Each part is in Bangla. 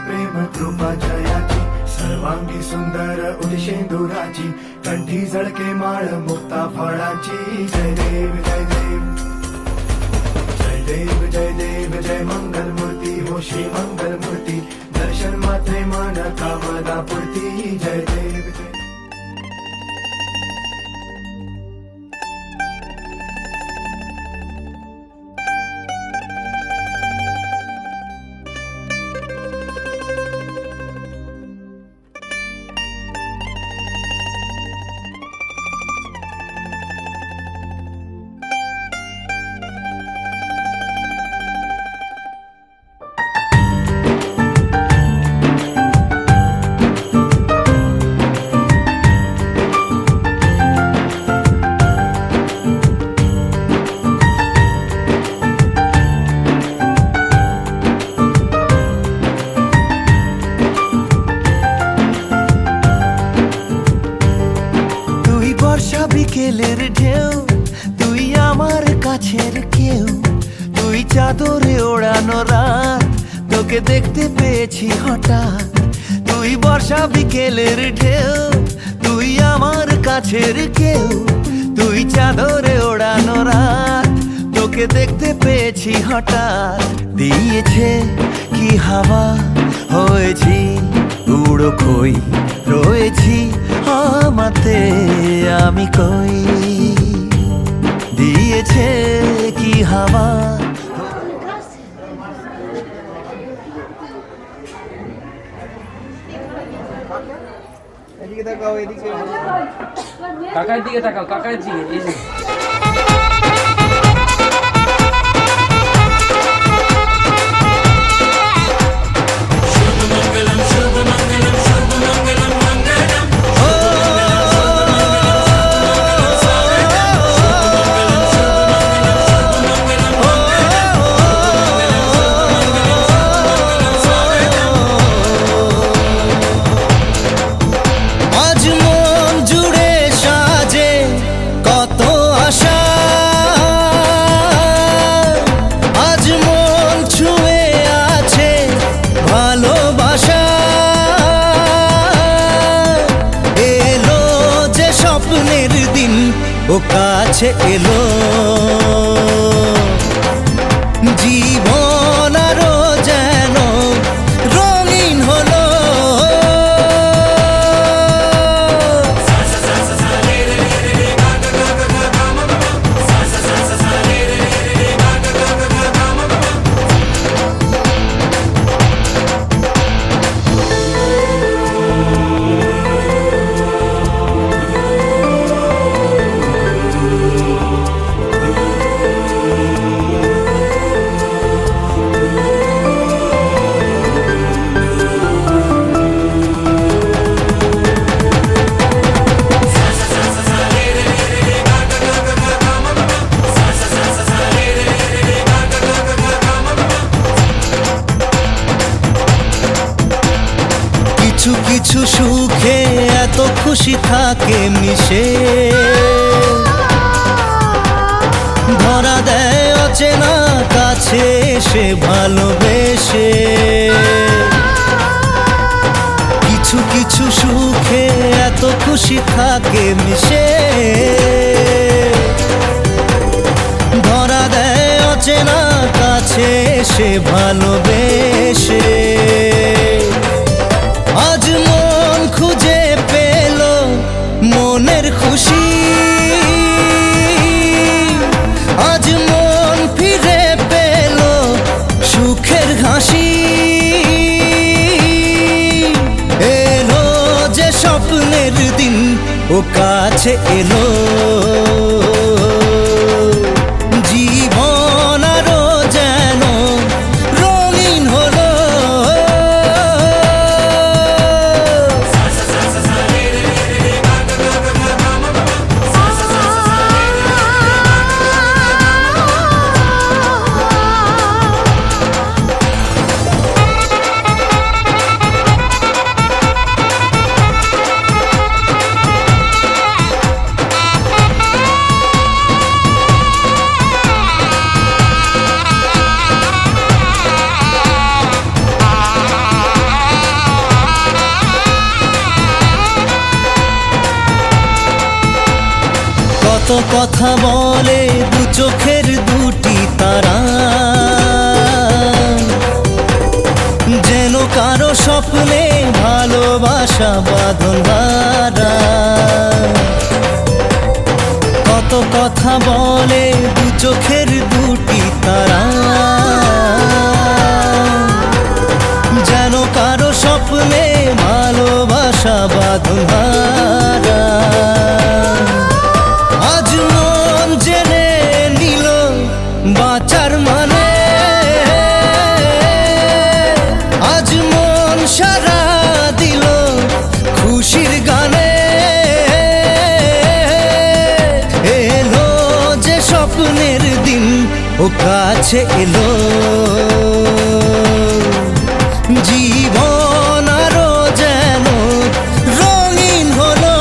प्रेम कृपा जयाची सर्वांगी सुंदर उदिशेंदुराची कंठी झळके माळ मुक्ता फळाची जय देव जय देव जय देव जय देव जय मंगल मूर्ती हो श्री मंगल मूर्ती दर्शन मात्रे मन कामना पूर्ती जय देव जय বিকেলের ঢেউ তুই আমার কাছের কেউ তুই চাদরে ওড়ানো রাত তোকে দেখতে পেয়েছি হঠাৎ তুই বর্ষা বিকেলের ঢেউ তুই আমার কাছের কেউ তুই চাদরে ওড়ানো রাত তোকে দেখতে পেয়েছি হঠাৎ দিয়েছে কি হাওয়া হয়েছি উড়ো খই রয়েছি আমাতে আমি কই দিয়েছে কি হাওয়া এদিকে তাকাও এদিকে কাকার দিকে তাকাও কাকার দিকে এই যে ও কাছে এলো জীবন আরো যেন রঙিন হলো কিছু কিছু সুখে এত খুশি থাকে মিশে ধরা দেয় অচেনা কাছে সে ভালোবেসে কিছু কিছু সুখে এত খুশি থাকে মিশে ধরা দেয় অচেনা কাছে সে ভালোবেসে আজ মন খুঁজে পেল মনের খুশি আজ মন ফিরে পেল সুখের হাসি এলো যে স্বপ্নের দিন ও কাছে এলো জীবন আরো যেন রঙিন হলো কত কথা বলে দু চোখের দুটি তারা, যেন কারো স্বপ্নে ভালোবাসা বাঁধন হারা। কত কথা বলে দু চোখের দুটি তারা, যেন কারো স্বপ্নে ভালোবাসা বাঁধন হারা। আজ মন জেনে নিল বাঁচার মানে, আজ মন সারা দিল খুশির গানে। এলো যে স্বপ্নের দিন ও কাছে এলো, জীবন আরো যেন রঙিন হলো।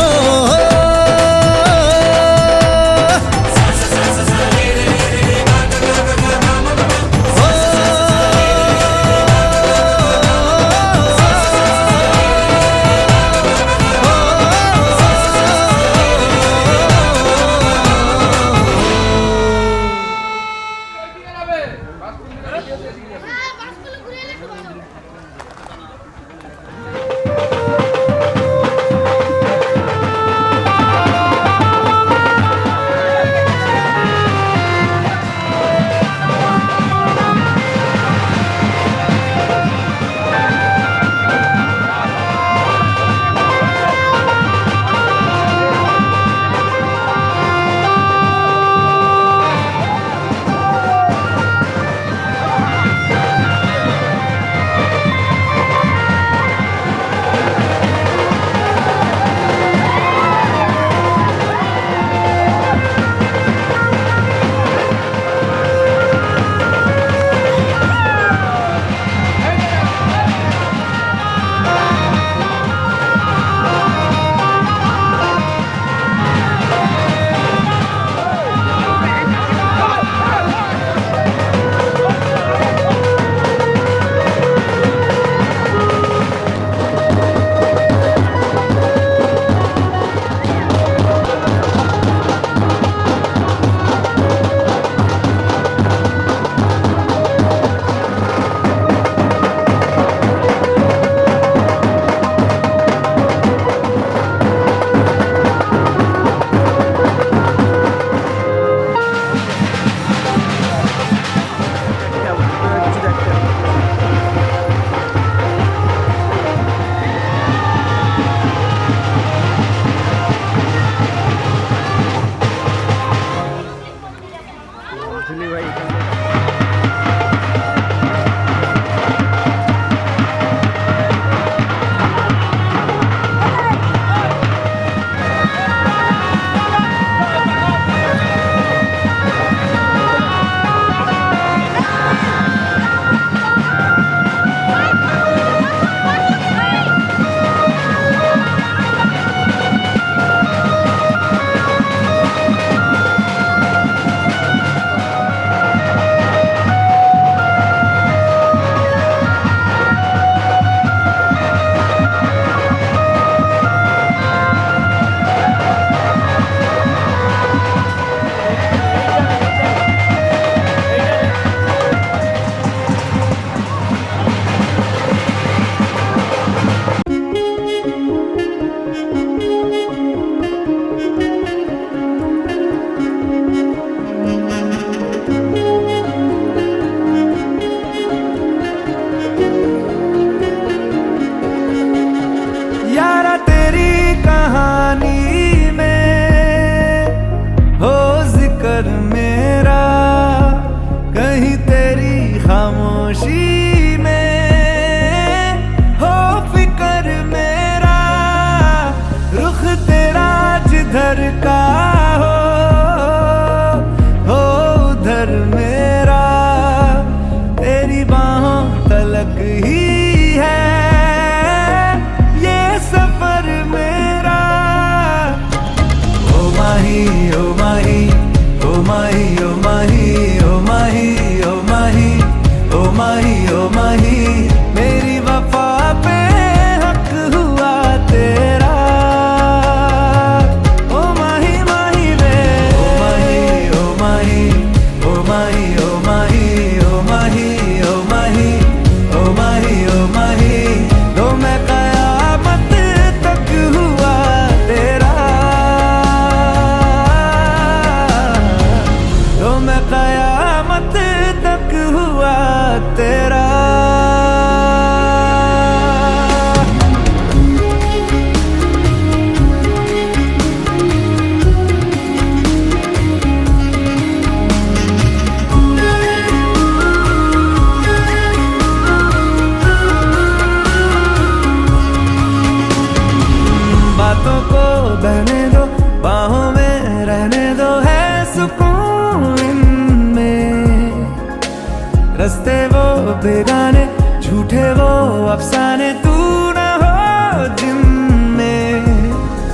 जाने तू न हो जिनमें।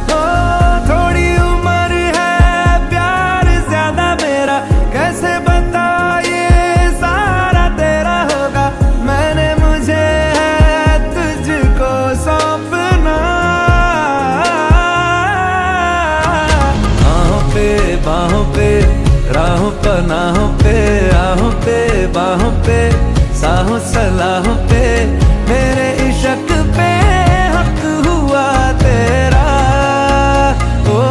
ओ थोड़ी उम्र है प्यार ज्यादा मेरा, कैसे बता ये सारा तेरा होगा। मैंने मुझे है तुझको सौंपना, बाहों पे राहों पनाहों पे, आहों पे बाहों पे, साहों सलाहों पे, मेरे इश्क पे हक हुआ तेरा। ओ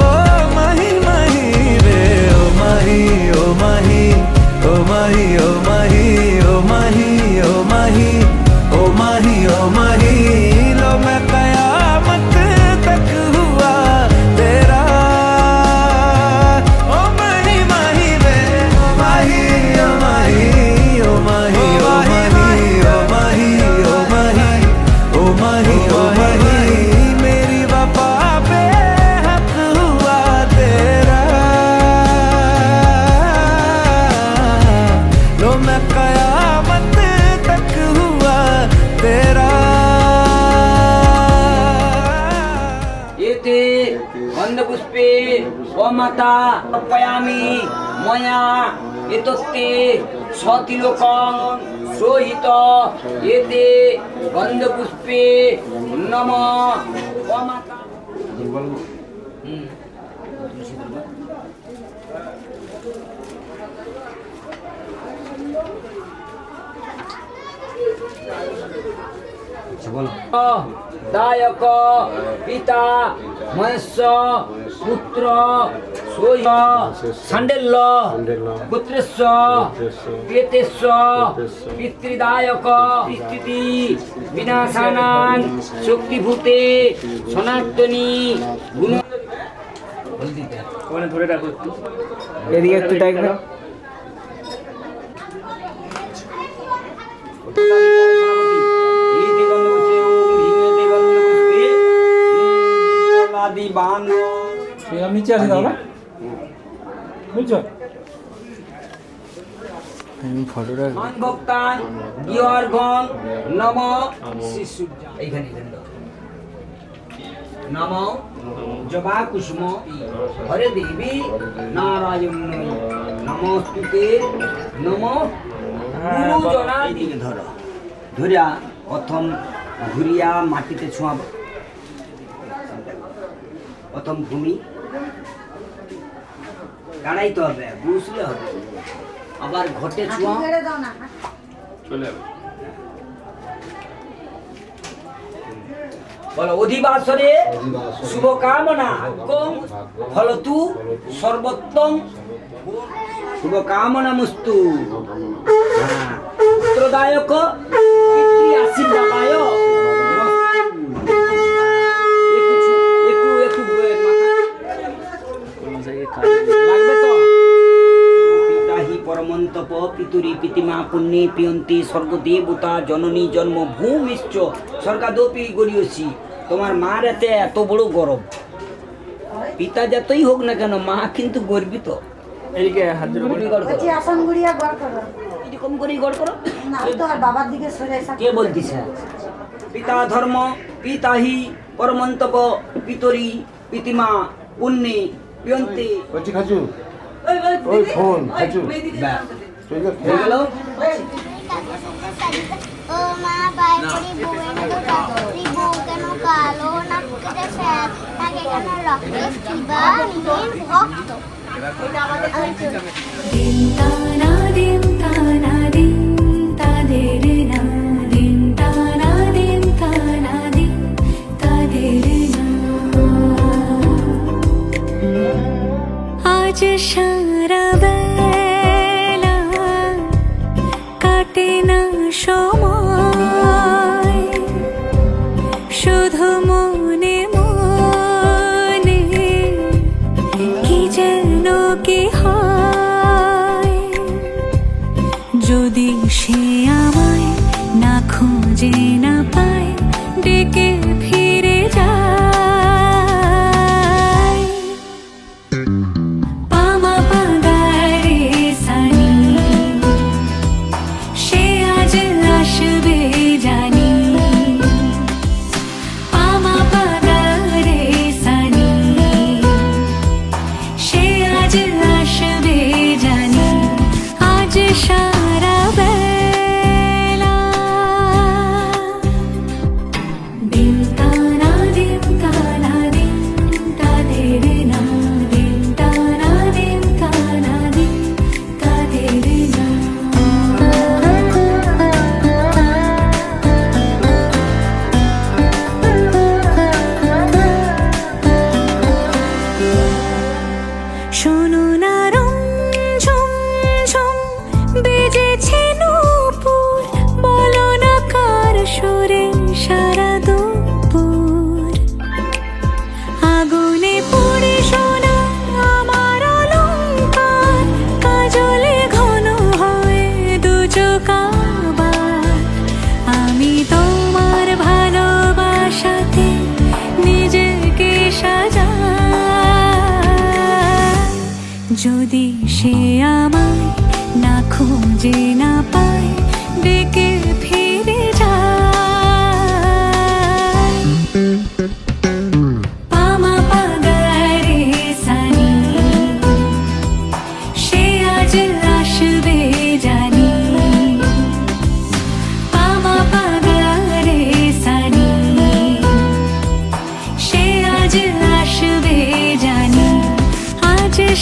माही माही रे ओ माही ओ माही ओ माही ओ माही ओ माही ओ माही ओ माही ओ माही, लो मैं कयामत तक हुआ तेरा। ओ माही माही रे ओ माही ओ माही ओ माही ओ माही ओ माही ओ माही ओ माही ओ माही, मेरी वफा पे हक हुआ तेरा। लो मैं कयामत तक हुआ तेरा। एते गन्धपुष्पे वमाता अर्पयामि मया एतत्ते सतिलोकं सोहित एते गन्धपुष्पे नमः वमाता। दायक पिता महेश्वर पुत्र सोय साण्डल्य पुत्रेश्वर प्रेतेश्वर पितृदायक स्थिति विनाशानां शक्तिभूते सनातनी गुण। ওখানে ধরে রাখো একটু। এদিকে একটু দেখবে। আমি নিচে আসি দাও না, বুঝছো? ফটোটা ভক্তান গিয়র্গণ নম শিশু এইখানে নম জবা কুসুম হরে দেবী নারায়ণ নমস্তুতে নম গুরুজনা দিকে ধর ধরিয়া প্রথম ঘুরিয়া মাটিতে ছোঁয়াব। প্রথম ভূমি গাড়াইতে হবে, বুঝলে হবে। আবার ঘটে ছোঁয়া চলে যাবে। বলো অধিবাসরে শুভকামনা কং ফলতু সর্বোত্তম শুভকামনা মুস্তু। পুত্রদায়ক পিতৃ আশীর্বাদায়। লাগবে তো। পিতা হি পরমন্তপ পিতুরি পিতিমা পুণ্যে পিয়ন্তি স্বর্গদেবতা জননী জন্মভূমিশ্চ স্বর্গাদপি গরিয়সী। তোমার মার এতে এত বড় গরব, পিতা যতই হোক না কেন মা কিন্তু গর্বিত। এদিকে হাত ধরে বলি। আসন গুড়িয়া গড় করো এরকম করেই গড় করো। না, তো আর বাবার দিকে সরে এসে কে বলতিছে? পিতা ধর্ম পিতা হি পরমন্তপ পিতরি পিতিমা পুণ্যে পিয়ন্তি। বলছি খাজু ওই ফোন খাজু হয়ে গেল। ও মা বাই পড়ি বউ কেন কালো নাকের স্যার তাকে কেন রক্তে শিবা নির ভক্ত। দিন তানা দিন তানা দিন তাদের না দিন তানা দিন তানা দিন তাদের না। আজ সারা বেলা কাটে না সময়, শুধু মনে মনে কি যেন কি হয়। যদি সে আমায় না খুঁজে না পায় ডেকে ফিরে যায়। পামা পাগারে সানি সে আজ আসবে জানি।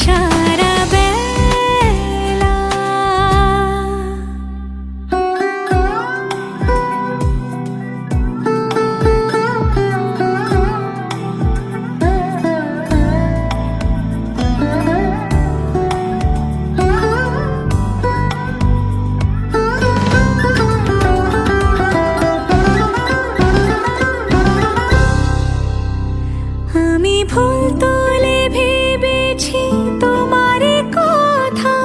সারা বেলা। আমি ফুল তুলে ভেবেছি তোমার কথা,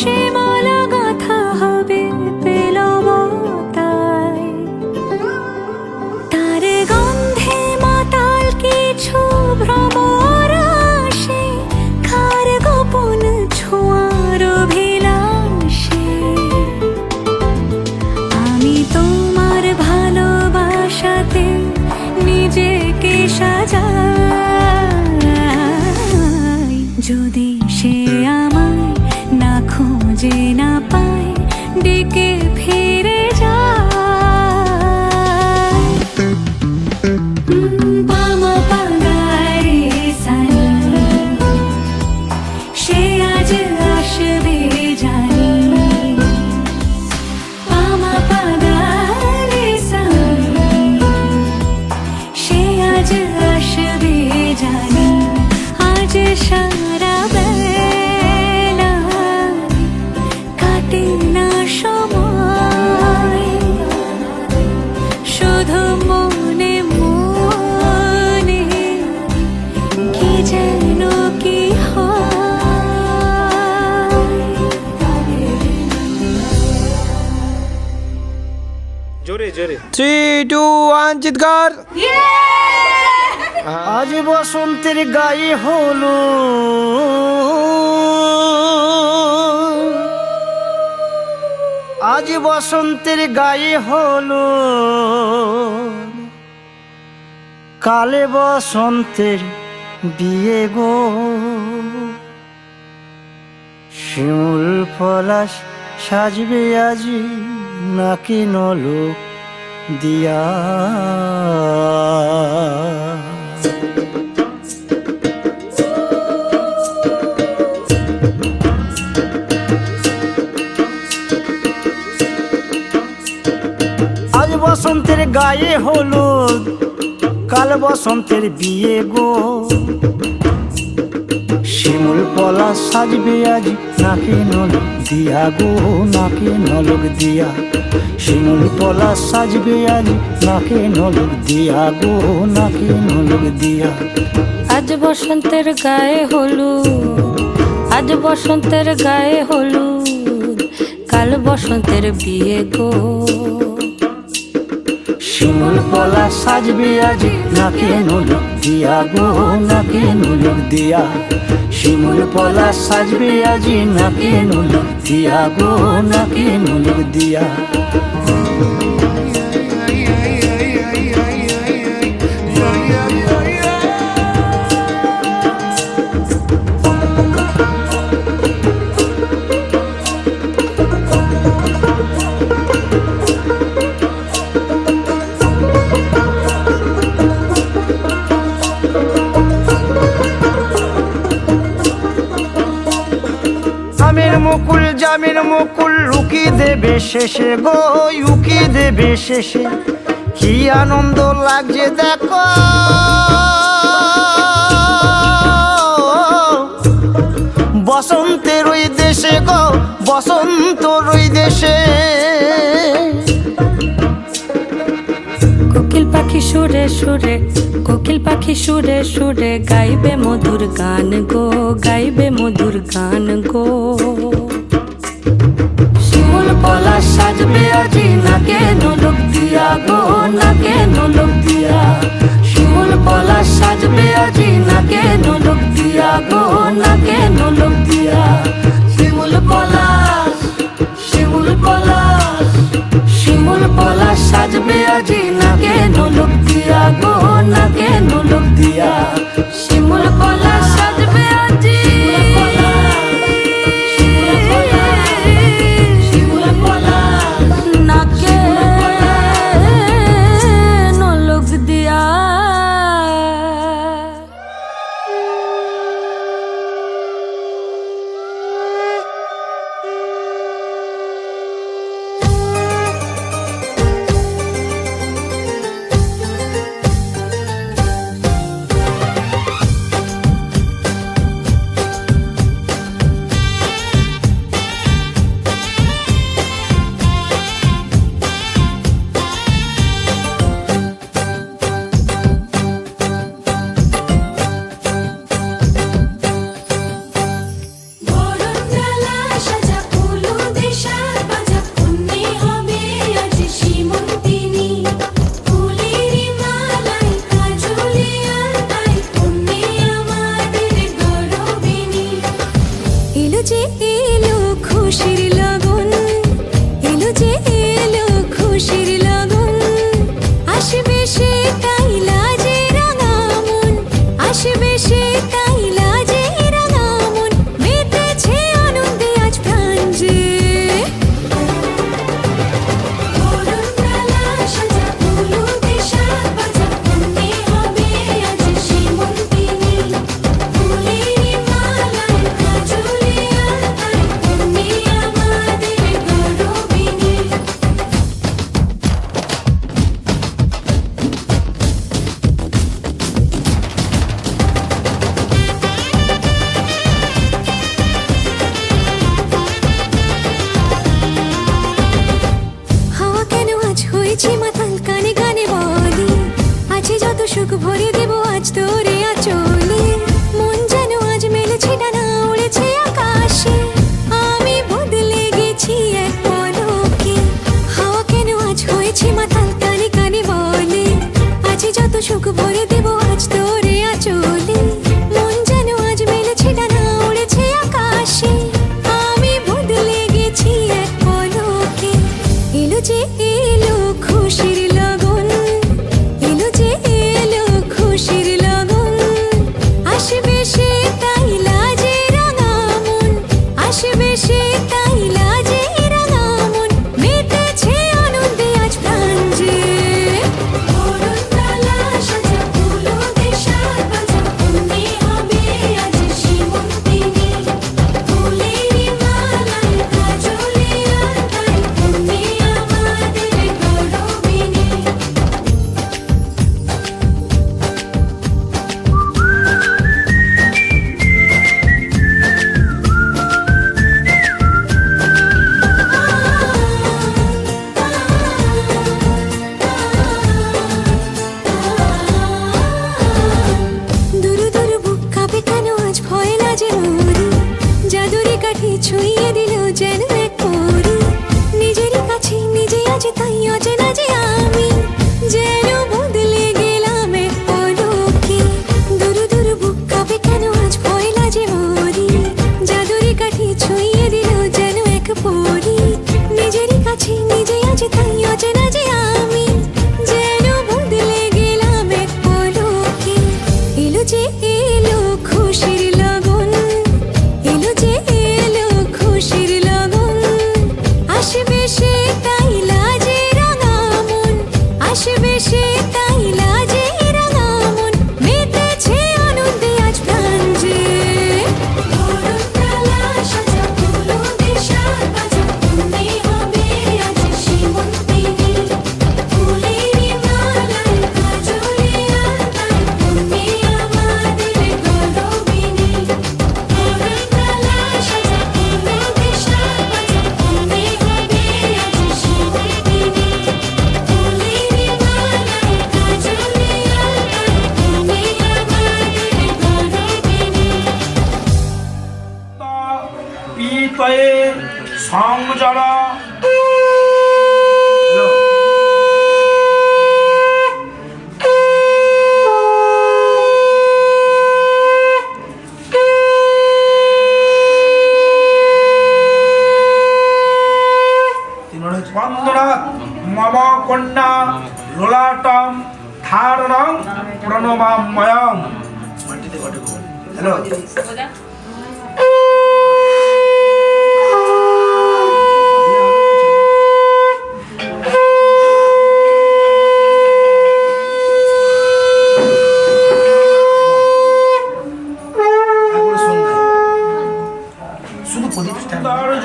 সে মালা গাঁথা হবে পেলবতায়। তার গন্ধে মাতাল কিছু ভ্রমর আসে, কার গোপন ছোঁয়ার অভিলাষে। আমি তোমার ভালোবাসাতে নিজেকে সাজাই, যদি সে আমায় না খুঁজে না পায়, ডেকে ফিরে যায়। বামা পাগারে সানি, সে আজ আসবে জানি। বামা পাগারে সানি, সে আজ আসবে জানি। আজ সারা বেলা কাটে না সময়, শুধু মনে মনে কি যেন কি হয়। জোরে জোরে। 3, 2, 1 চিৎকার। আজ বসন্তের গায়ে হলো, আজ বসন্তের গায়ে হলো, কালে বসন্তের বিয়ে গো। শিমুল পলাশ সাজবে আজি, নাকি নলোক দিয়া। আজ বসন্তের গায়ে হলুদ, কাল বসন্তের বিয়ে গো। শিমুল পলাশ সাজবে আজ, নাকে নলক দিয়া গো, নাকে নলক দিয়া। শিমুল পলাশ সাজবে আজ, নাকে নলক দিয়া গো, নাকে নলক দিয়া। আজ বসন্তের গায়ে হলুদ, আজ বসন্তের গায়ে হলুদ, কাল বসন্তের বিয়ে গো। শিমুল পলাশ সাজবে আজ, নাকে নলক দিয়া গো, নাকে নলক দিয়া। শিমুল পলাশ সাজবে আজ, নাকে নলক দিয়া গো, নাকে নলক দিয়া। জামের মুকুল, জামের মুকুল লুকি দেবে শেষে গো, লুকি দেবে শেষে। কি আনন্দ লাগছে দেখো, বসন্তের ওই দেশে গো, বসন্তর ওই দেশে। কোকিল পাখি সুরে সুরে, কোকিল পাখি সুরে সুরে, গাইবে মধুর গান গো, গাইবে মধুর গান গো। শিমুল পলাশ সাজবে আজি, নাকে নলক দিয়া গো, নাকে নলক দিয়া। শিমুল পলাশ সাজবে আজি, নাকে নলক দিয়া গো, নাকে নলক দিয়া। শিমুল পলাশ, শিমুল পলাশ, শিমুল পলাশ সাজবে আজি, নাকে নলক দিয়া গো, নাকে নলক দিয়া। শিমুল পলাশ সাজবে আজি, শিমুল পলাশ, নাকে নলক কত সুখ ভরে দেব আজ তোরে আঁচলে মন যেন আজ মেলেছে ডানা উড়েছে আকাশে আমি বদলে গেছি এক পলকে এলো যে এলো খুশির লগন এলো যে এলো খুশির লগন আসবে সে তাই লাজে রাঙা মন আসবে সে তাই লাজে রাঙা মন মেতেছে আনন্দে আজ প্রাণ যে অরুণতলা সাজা ফুলো দেশার বাজা অন্যে হবে আজ সীমন্তিনী ফুলেরই মালায় কাজলে আর তাই অন্যে আমাদের গৌরবিনী দুরু দুরু বুক কাঁপে কেন আজ ভয় লাজে মরি জাদুরি কাঠি ছুঁয়ে দিল যেন এক পরি নিজেরই কাছে নিজে আজ তাই অচেনা যে আমি যেন বদলে গেলাম এক পলকে দুরু দুরু বুক কাঁপে কেন আজ ভয় লাজে মরি জাদুরি কাঠি ছুঁয়ে দিল যেন এক পরি নিজেরই কাছে নিজে আজ তাই অচেনা যে আমি যেন বদলে গেলাম এক পলকে এলো যে এলো খুশির লগন এলো যে এলো খুশির লগন আসবে সে তাই লাজে রাঙা মন আসবে সে তাই লাজে রাঙা মন মেতেছে আনন্দে আজ প্রাণ যে অরুণতলা সাজা ফুলো দেশার বাজা অন্যে হবে আজ সীমন্তিনী ফুলেরই মালায় কাজলে আর তাই অন্যে আমাদের গৌরবিনী অরুণতলা সাজা ফুলো দেশার বাজা অন্যে হবে আজ সীমন্তিনী ফুলেরই মালায় কাজলে আর তাই অন্যে আমাদের গৌরবিনী পিতয়ে সংযরা বন্দনাথ মম কন্যা লোলাটম ধারণং প্রণমাম্যয়ম। হ্যালো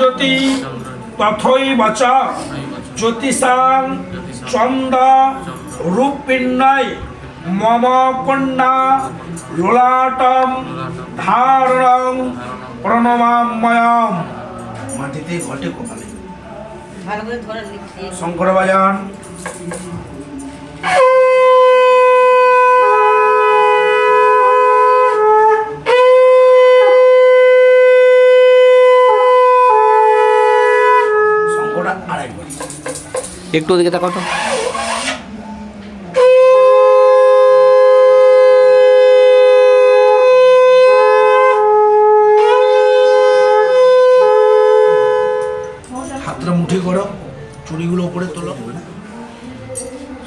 জ্যোতি তথৈব চ জ্যোতিষাং চন্দ্র রূপিণ্যয় মম কন্যা লোলাটম ধারণং প্রণমাম্যয়ম। মাটিতে ঘটে কপালে শঙ্কর বাজান একটু ওদিকে তাকাও তো। হাতটা মুঠি করো, চুড়িগুলো উপরে তোলো।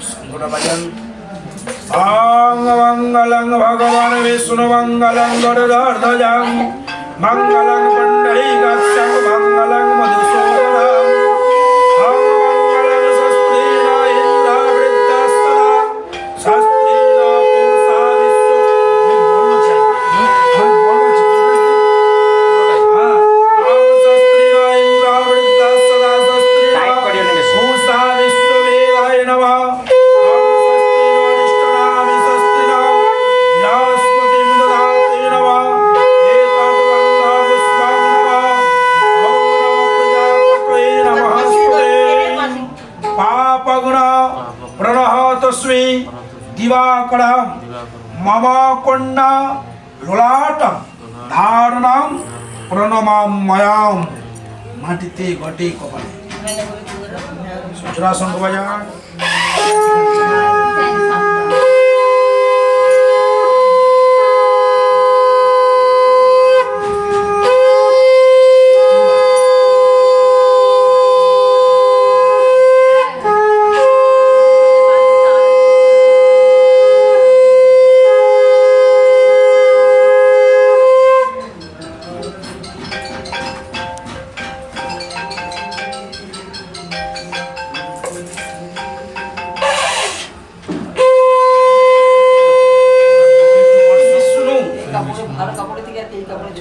শঙ্করা বাজান মঙ্গলং ভগবান বিষ্ণু মঙ্গলং গরুড়ধ্বজং মঙ্গলং পুণ্ডরীকাক্ষং মঙ্গলং মধুসূদনং মঙ্গলং স্বস্তিন ইন্দ্রবৃদ্ধস্তদা স্বস্তিন পুষা বিশ্বো। প্रणहतस्मै दिवाकरं मम कन्या लोलाटं धारणं प्रणमाम्यहं। माटिते घटे कपाले सुचरा शंख बाजार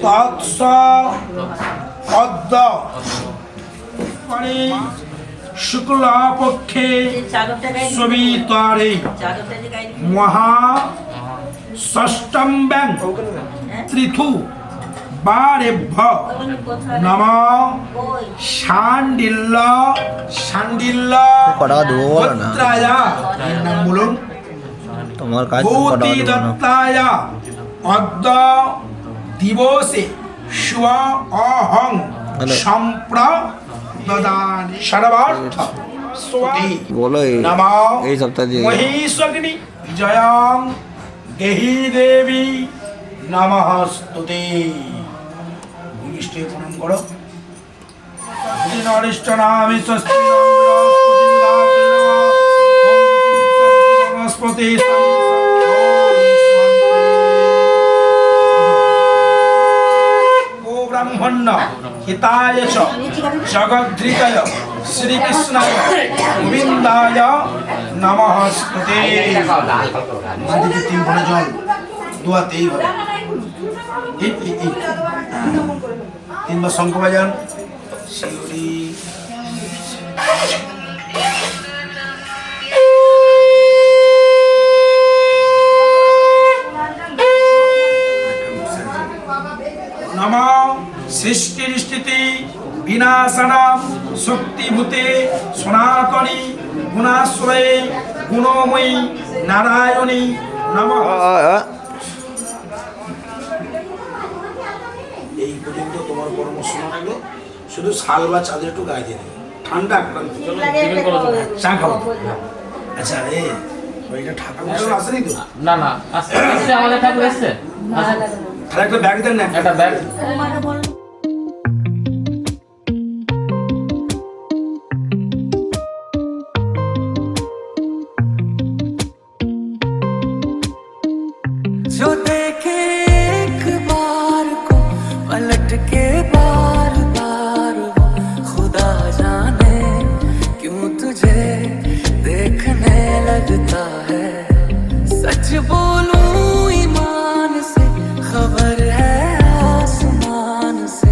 তৎস অদ্য শুক্লপক্ষে সবিতরে মহা ষষ্ঠম ব্যাং ত্রিথু বারেভ্য নম শান্ডিল্য শান্ডিল্য গোত্রায়া এর নাম বলুন তোমার কাজ ভূতি দত্তায়া অদ্য দিবসে শুভ অহং সম্প্রদানি সর্বার্থ স্তুতি বলো নমঃ এই সপ্তাহ দিয়ে মহিষগ্নি জয়ং দেহি দেবী নমস্তুতে ভূমিষ্ঠে প্রণাম করো নরিষ্ঠ নামে স্বস্তি বনস্পতি গো ব্রাহ্মণ্য হিতায় চ জগদ্ধৃতায় শ্রীকৃষ্ণায় গোবিন্দায় নমস্তুতে মাটিতে 3 ফোঁটা জল দোয়াতেই হবে এই 3 বার শঙ্খ বাজান শিউরি নম সৃষ্টির স্থিতি বিনাশনাম শক্তিভূতে সনাতনী গুণাশ্রয়ে গুণময়ী নারায়ণী নমঃ। এই পর্যন্ত তোমার পরামর্শ লাগলো শুধু শাল বা চাদর একটু গায়ে দিয়ে দেবে ঠান্ডা আক্রান্ত চা খাবো আচ্ছা রে ওইটা ঠাকুর আসেনি তো না না আজকে আমাদের ঠাকুর এসছে তাহলে একটা ব্যাগ দেন না একটা ব্যাগ जो देखे एक बार को पलट के बार बार वो खुदा जाने क्यों तुझे देखने लगता है सच बोलूं ईमान से खबर है आसमान से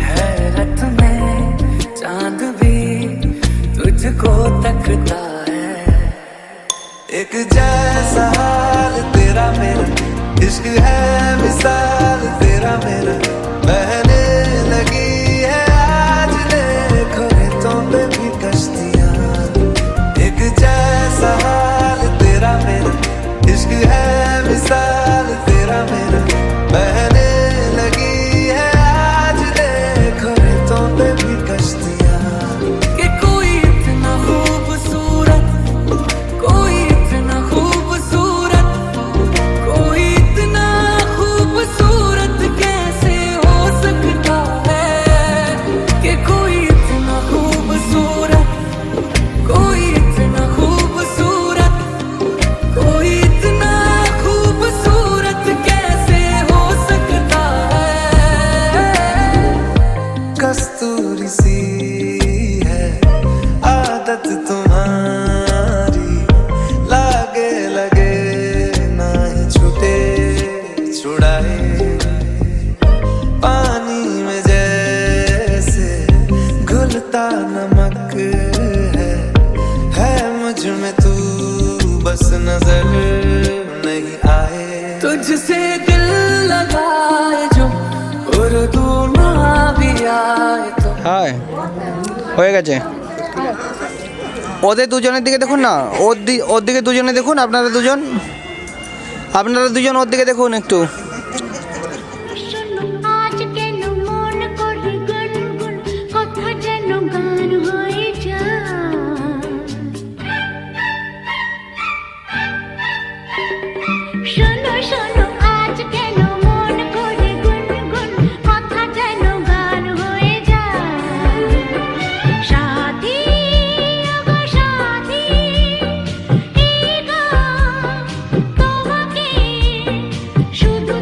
हैरत में चांद भी तुझको तकता है एक जैसा हाल तेरा मेरा इश्क है मिसाल तेरा मेरा बहने लगी है आज देखो रेतों पे भी कश्तियां एक जैसा हाल तेरा मेरा इश्क है मिसाल तेरा मेरा बहने लगी है आज देखो रेतों पे भी कश्तियां कि कोई इतना खूबसूरत कोई इतना खूबसूरत कोई इतना खूबसूरत कैसे हो सकता है कि कोई इतना खूबसूरत कोई इतना खूबसूरत कोई इतना खूबसूरत कैसे हो सकता है कस्तूरी सी है आदत तुम्हारी लागे लगे ना ही छूटे छुड़ाए पानी में जैसे घुलता नमक है मुझ में तू बस नजर नहीं आए तुझसे दिल लगाए जो उर्दू ना भी आए तो হ্যাঁ হয়ে গেছে ওদের দুজনের দিকে দেখুন না ওর দিকে দুজনে দেখুন আপনারা দুজন ওর দিকে দেখুন একটু আজ কেন মন করে গুনগুন কথা যেন গান হয়ে যায় শোনো শোনো আজ কেন মন করে গুনগুন কথা যেন গান হয়ে যায় সাথী গো সাথী এই গান তোমাকে শুধু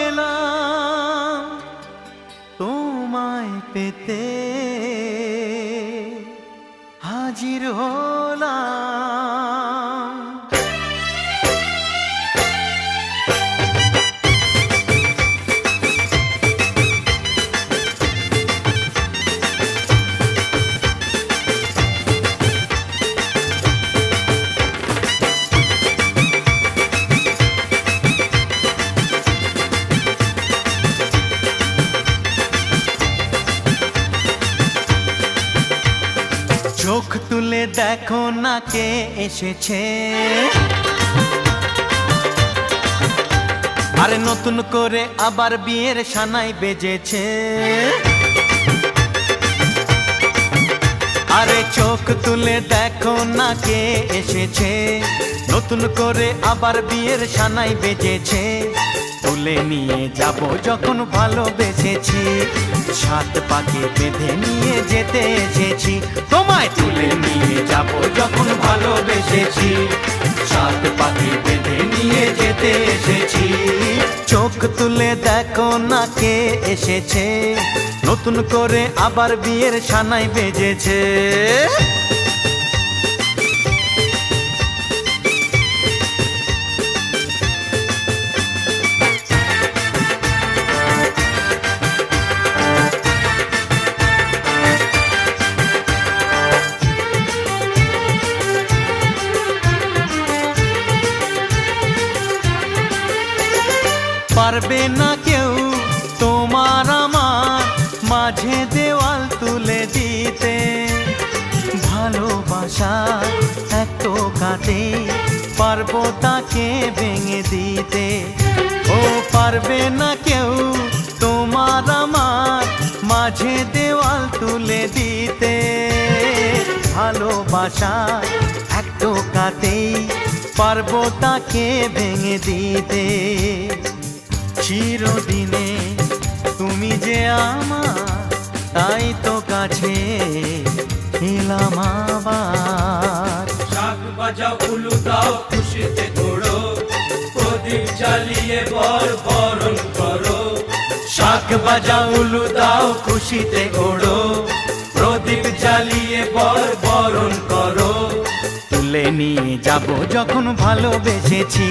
এলাম তোমায় পেতে, হাজির হলাম। চোখ তুলে দেখো না কে এসেছে, আরে নতুন করে আবার বিয়ের সানাই বেজেছে। আরে চোখ তুলে দেখো না কে এসেছে, নতুন করে আবার বিয়ের সানাই বেজেছে। তুলে নিয়ে যাব যখন ভালোবেসেছি, সাত পাকে বেঁধে নিয়ে যেতে এসেছি। তোমায় তুলে নিয়ে যাব যখন ভালোবেসেছি, সাত পাকে বেঁধে নিয়ে যেতে এসেছি। চোখ তুলে দেখো না কে এসেছে, নতুন করে আবার বিয়ের সানাই বেজেছে। পারবে না কেউ তোমার আমার মাঝে দেওয়াল তুলে দিতে, ভালোবাসা এত কাটে পারবো তাকে ভেঙে দিতে। ও পারবে না কেউ তোমার আমার মাঝে দেওয়াল তুলে দিতে, ভালোবাসা একটু কাটেই পারবো তাকে ভেঙে দিতে। চিরদিনে তুমি যে আমার, তাই তো কাছে এলাম আবার। শাক বাজাও উলু দাও খুশিতে ঘোড়ো, প্রদীপ জ্বালিয়ে বরণ করো। শাক বাজাও উলু দাও খুশিতে ওড়ো, প্রদীপ জ্বালিয়ে বরণ করো। তুলে নিয়ে যাব যখন ভালোবেসেছি,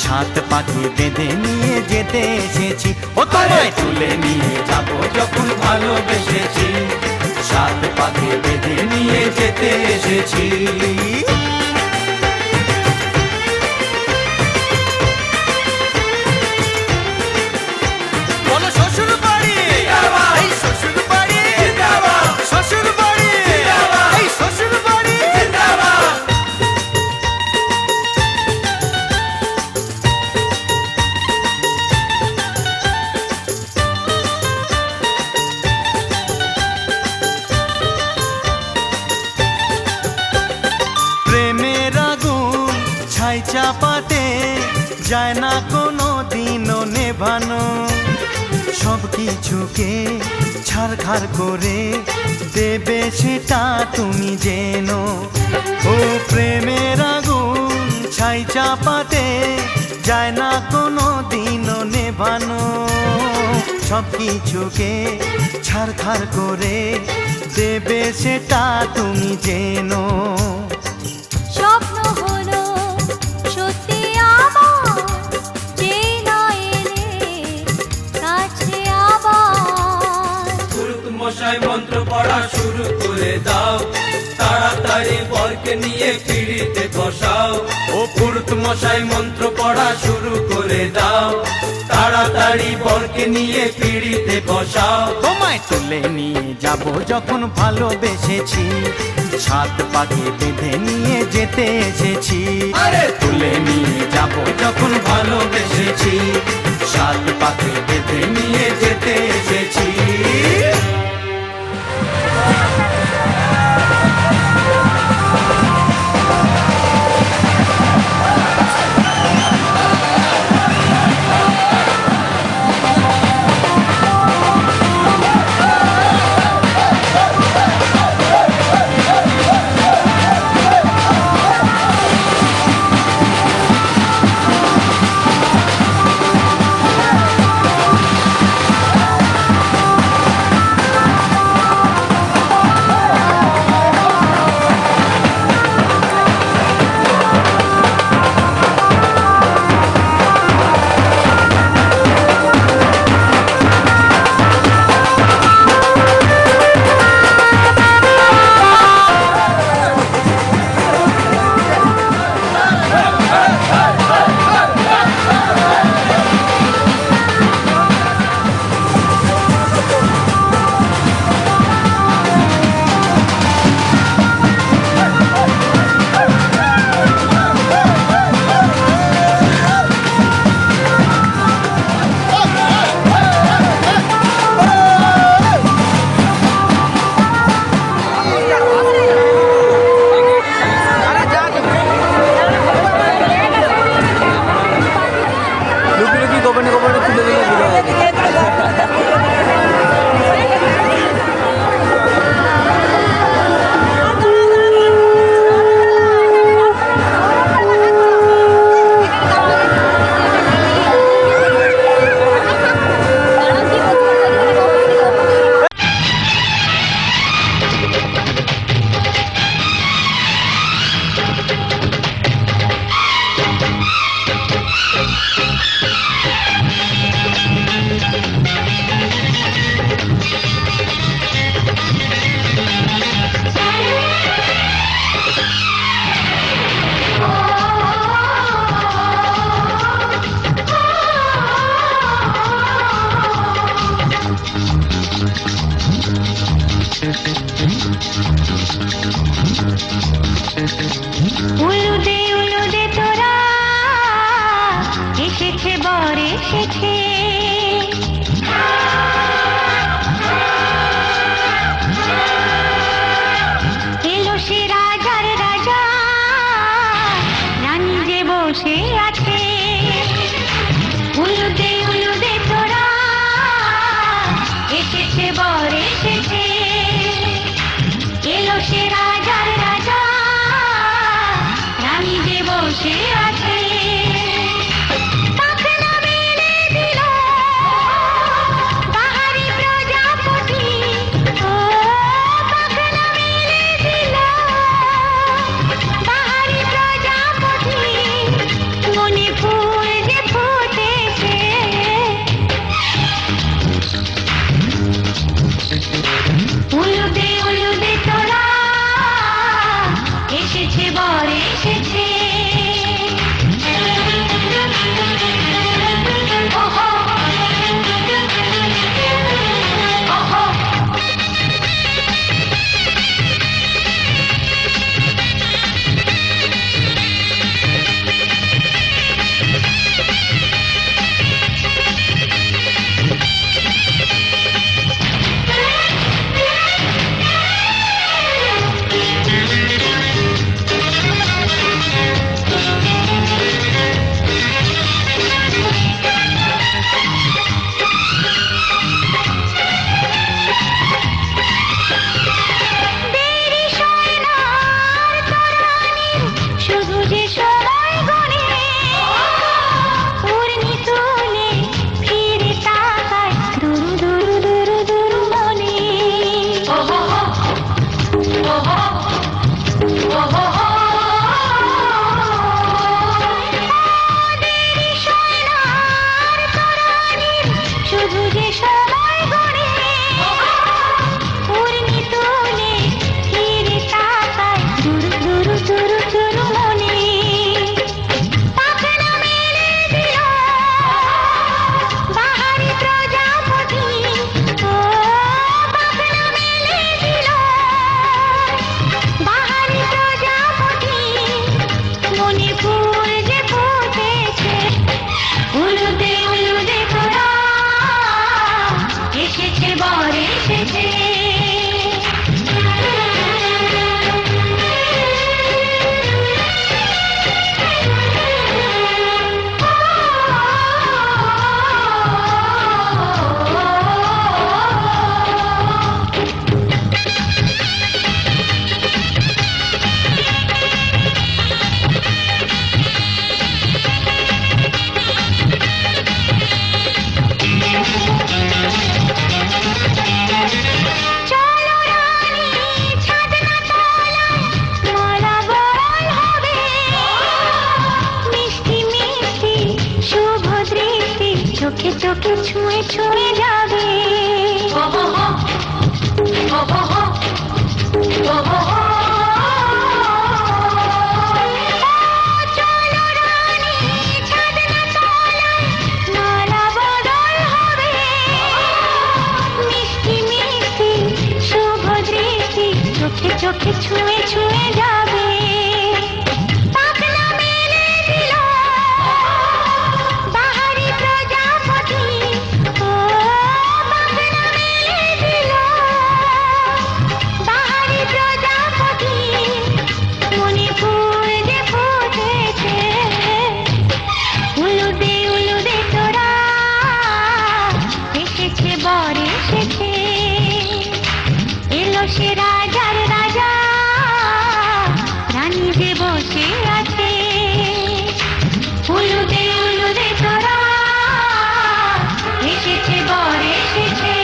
সাত পাখি বেঁধে নিয়ে যেতে এসেছি। ও তোমায় তুলে নিয়ে যাব যখন ভালোবেসেছি, সাত পাখি বেঁধে নিয়ে যেতে এসেছি। বলো শ্বশুর বাড়ি, এই শ্বশুর বাড়ি, শ্বশুর বাড়ি, এই শ্বশুর বাড়ি। প্রেমের আগুন ছাই চাপাতে যায় না কোনো দিনও নেভানো, সব কিছুকে ছারখার করে দেবে সেটা তুমি জেনো। ও প্রেমের আগুন ছাই চাপাতে যায় না কোনো দিনও নেভানো, সব কিছুকে ছারখার করে দেবে সেটা তুমি জেনো। স্বপ্ন হলো সত্যি আমার, যে না এলে কাছে আবার। পুরুত মশাই মন্ত্র পড়া শুরু করে দাও, তাড়াতাড়ি বরকে নিয়ে পিড়িতে বসাও। ও পুরুত মশাই মন্ত্র পড়া শুরু করে দাও, তাড়াতাড়ি বরকে নিয়ে পিড়িতে বসাও। তোমায় তুলে নিয়ে যাব যখন ভালোবেসেছি, সাত পাকে বেঁধে নিয়ে যেতে এসেছি। আরে তুলে নিয়ে যাব যখন ভালোবেসেছি, সাত পাকে বেঁধে নিয়ে যেতে এসেছি। এসেছে। চলো রানী ছাদনা তলায় মালা বরণ হবে, মিষ্টি মিষ্টি শুভ দৃষ্টি চোখে চোখে ছুঁয়ে ছুঁয়ে যাবে। চলো রানী ছাদনা তলায় মালা বদল হবে, মিষ্টি মিষ্টি শুভ দৃষ্টি চোখে চোখে ছুঁয়ে ছুঁয়ে যাবে। পাখনা মেলে দিল বাহারি প্রজাপতি, ও পাখনা মেলে দিল বাহারি প্রজাপতি, মনে ফুল যে ফুটেছে, উলুদে তোরা এসেছে বর এসেছে, এলো সে রাজার রাজা, রানী যে বসে আছে। উলুদে তোরা এসেছে বর এসেছে,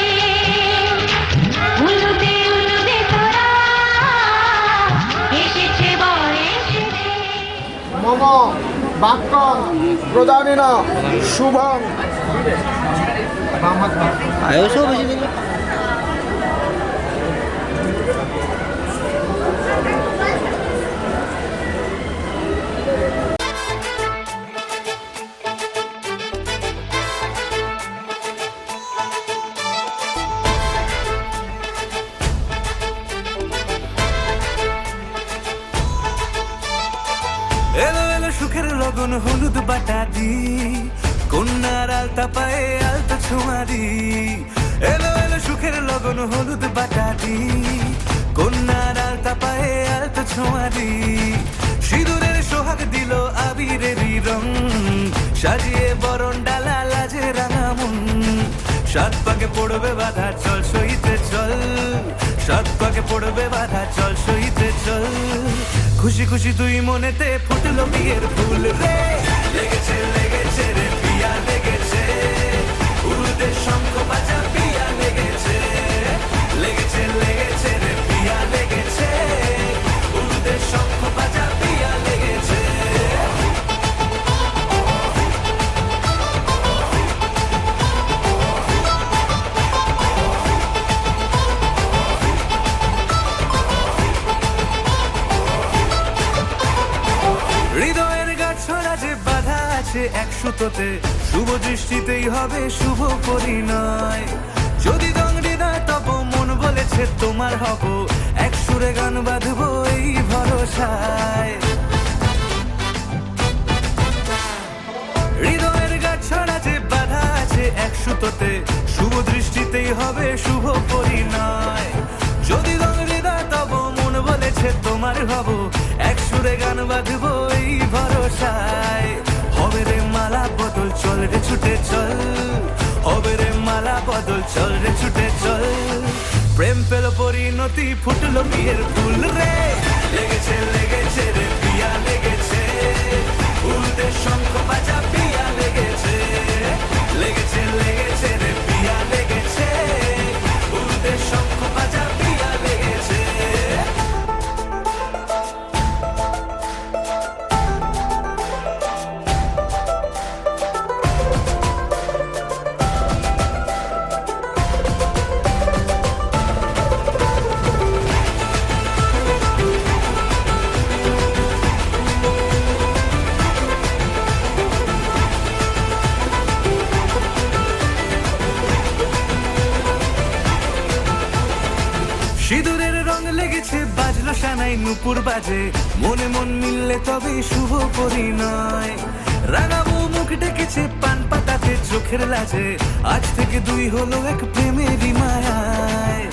উলুদে তোরা এসেছে বর এসেছে। মম বাক্যং প্রদানেন শুভং। আয়ুষও বেশি দিল। এলো এলো সুখের লগন হলুদ বাটা দি, কন্যার আলতা পায়ে আলতা ছোঁয়া দি। এলো এলো সুখের লগন হলুদ বাটা দি, কন্যার আলতা পায়ে আলতা ছোঁয়া দি। সিঁদুরের সোহাগ দিল আবিরেরই রং, সাজিয়ে বরণ ডালা লাজে রাঙা মন। সাত পাকে পড়বে বাধা চল সইতে চল, সাত পাকে পড়বে বাধা চল সইতে চল। খুশি খুশি তুই মনেতে ফুটলো বিয়ের ফুল রে, লেগেছে লেগেছে রে পিয়া লেগেছে, উলুদে শঙ্খ বাজা পিয়া লেগেছে, লেগেছে লেগেছে রে পিয়া লেগেছে, উলুদে শঙ্খ বাজা পিয়া লেগেছে। হৃদয়ের গাছড়া যে বাধা আছে এক সুতোতে, শুভ দৃষ্টিতেই হবে শুভ পরিণয়। যদি দংড়ি না তব মন বলেছে তোমার হব, এক সুরে গান বাঁধবো এই ভরসায়। হৃদয়ের গাছড়া যে বাধা আছে এক সুতোতে, শুভ দৃষ্টিতেই হবে শুভ পরিণয়। যদি দংড়ি না তব মন বলেছে তোমার হব, এক সুরে গান বাঁধবো এই ভরসায়। হবে রে মালা বদল চল রে ছুটে চল, হবে রে মালা বদল চল রে ছুটে চল। প্রেম পেল পরিণতি ফুটলো বিয়ের ফুল রে, লেগেছে লেগেছে রে পিয়া লেগেছে, উলুদে শঙ্খ বাজা পিয়া লেগেছে, লেগেছে লেগেছে রে পিয়া লেগেছে, উলুদে শঙ্খ বাজা পিয়া লেগেছে। সিঁদুরের রং লেগেছে বাজলো সানাই নুপুর বাজে, মনে মন মিললে তবে শুভ পরিণয়। রাঙাবো মুখ ডেকেছে পান পাতা তাতে চোখের লাজে আজ থেকে দুই হলো এক প্রেমেরই মায়ায়।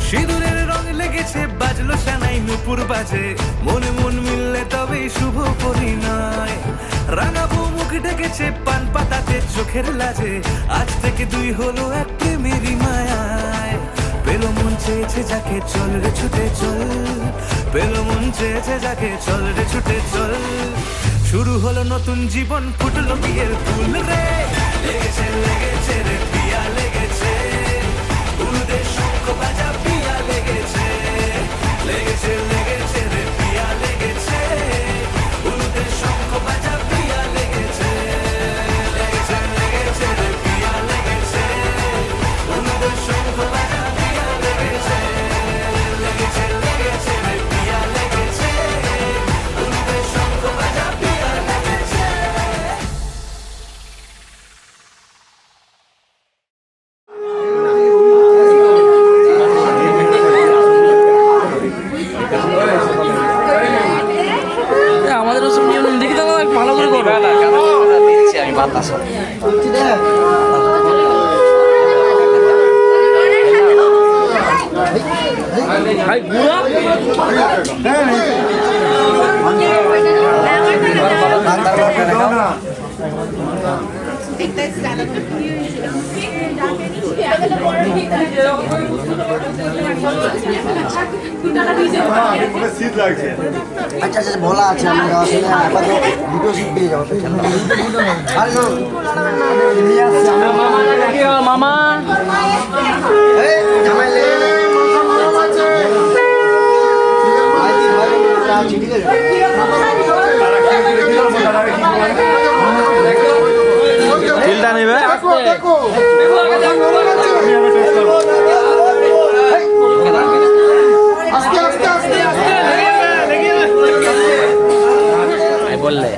সিঁদুরের রং লেগেছে বাজলো সানাই নুপুর বাজে, মনে মন মিললে তবেই শুভ পরিণয়। রাঙা বউ মুখ ঢেকেছে পান পাতাতে চোখের লাজে আজ থেকে দুই হলো এক প্রেমেরই মায়ায়। পেলো মন চেয়েছে যাকে চল রে ছুটে চল, পেলো মন চেয়েছে যাকে চল রে ছুটে চল। শুরু হলো নতুন জীবন, ফুটলো বিয়ের ফুল রে। লেগেছে লেগেছে রে পিয়া লেগেছে, উলুদের শঙ্খ বাজা পিয়া লেগেছে। লেগেছে লেগেছে রে পিয়া লেগেছে, উলুদের শঙ্খ বাজা পিয়া লেগেছে। লেগেছে লেগেছে রে পিয়া লেগেছে, উলুদের শঙ্খ বাজা পিয়া লেগেছে। লেগেছে লেগেছে রে পিয়া লেগেছে, উলুদের শঙ্খ বাজা পিয়া লেগেছে। আমাদের ওসব নিয়ম দেখি তো ভালো করে করবে। আমি বাতাস ভাই বুড়া আচ্ছা আচ্ছা বলা আছে আমি আসলে আপাতত দুটো সিট পেয়ে যাবো। মামা চিলটা নেবে বললে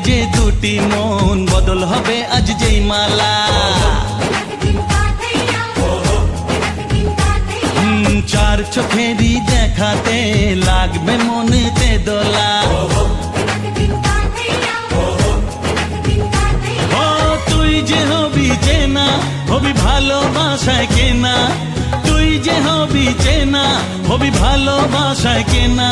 যে দুটি মন বদল হবে আজ যেই মালা। চার চোখেরই দেখাতে লাগবে মনেতে দোলা। ও তুই যে হবি চেনা, হবি ভালোবাসায় কেনা। তুই যে হবি চেনা, হবি ভালোবাসায় কেনা।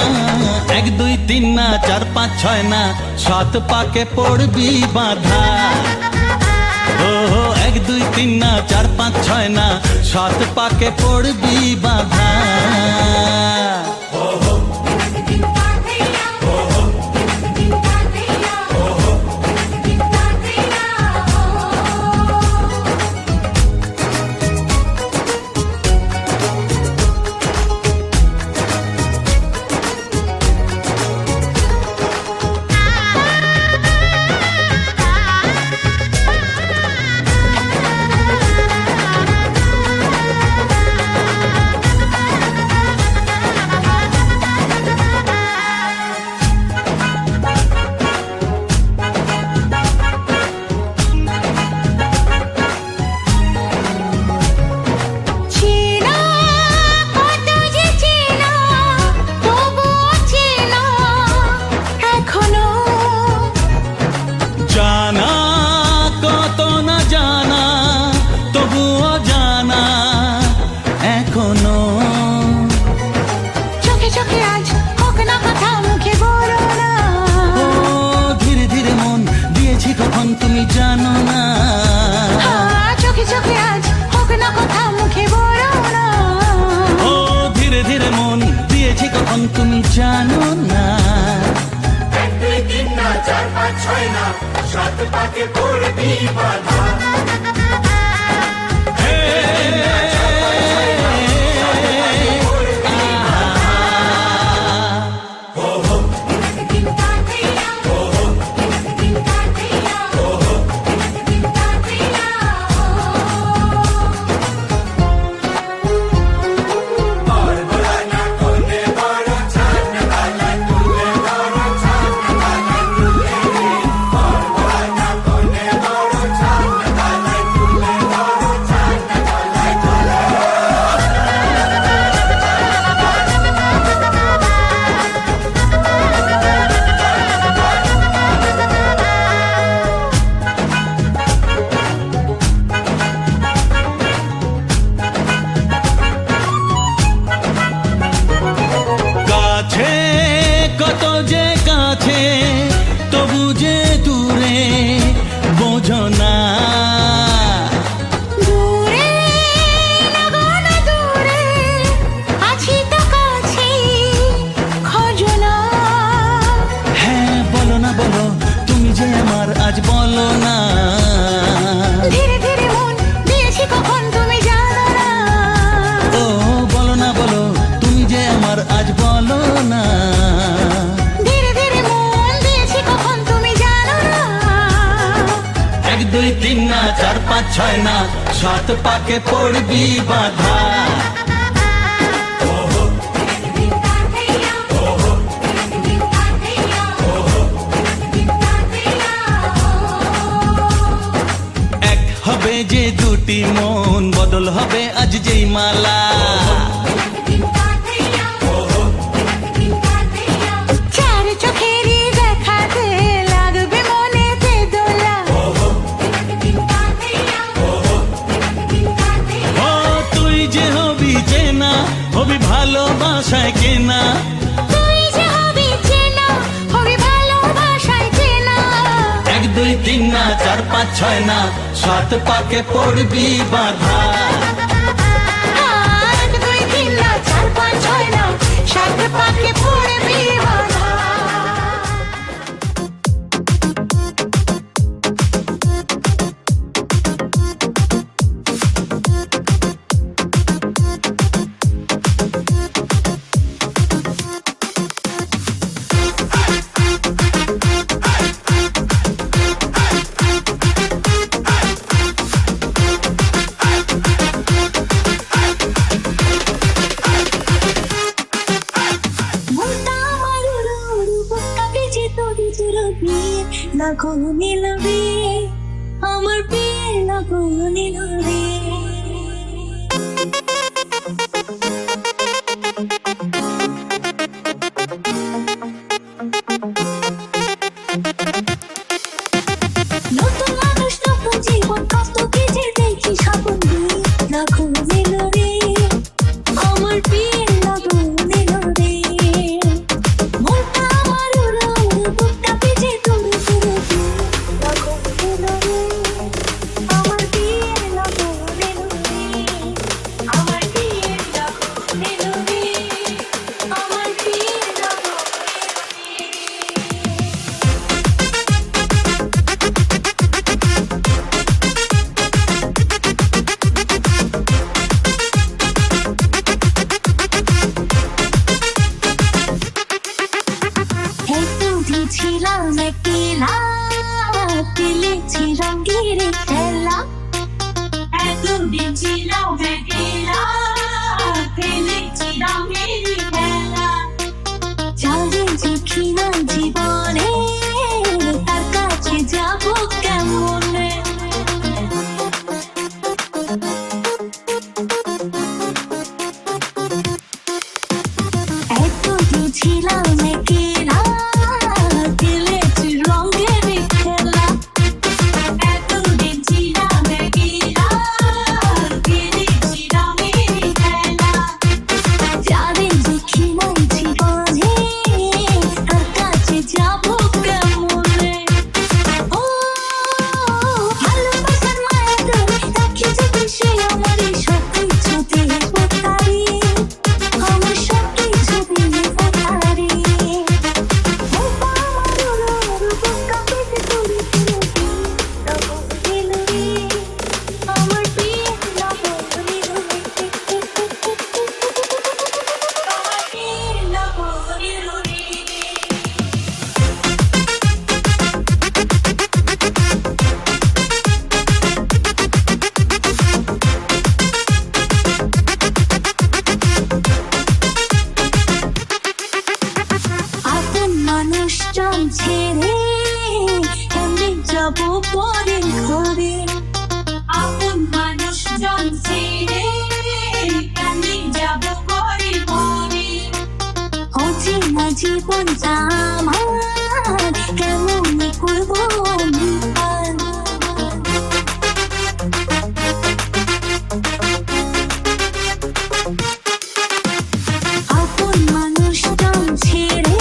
1 2 3 না 4 5 6 না 7 পাকে পড়বি বাধা। ও 1 2 3 না 4 5 6 না 7 পাকে পড়বি বাধা। তুমি জানো না। 1 2 3 না 4 5 6 না 7 সাত পাকে পড়বি বাধা চার পাঁচ ছয় না সাত পাকে পড়বি বাধা এক হবে যে দুটি মন বদল হবে আজ যেই মালা ভালোবাসায় কেনা তুই যে হবি চেনা হবি ভালোবাসায় চেনা এক দুই তিন না চার পাঁচ ছয় না সাত পাকে পড়বি বাধা এক দুই তিন না চার পাঁচ ছয় না সাত পাকে পড়বি বাধা লাখো নিলবে আমার বিয়ে লাখো নিলবে নতুন মানুষ নতুন জীবন কষ্ট কেটে দেখি স্বপ্ন দিয়ে লাখো নিলবে আমার বিয়ে লাখো নিলবে মনটা আমার উড়ো বুকটা পিছে তুমি লাখো নিলবে আমার বিয়ে লাখো নিলবে আমার বিয়ে লাখো নিলবে আমার বিয়ে লাখো ছিলাম একলা খেলেছি রঙের খেলা একদিন ছিলাম একলা খেলেছি রঙের খেলা চলে দেখি না জীবনে তার কাছে যাবো কেমনে একদিন ছিলাম একলা যাবো জীবনটা আমার কেমন করবো আমি আর। আপন মানুষজন ছেড়ে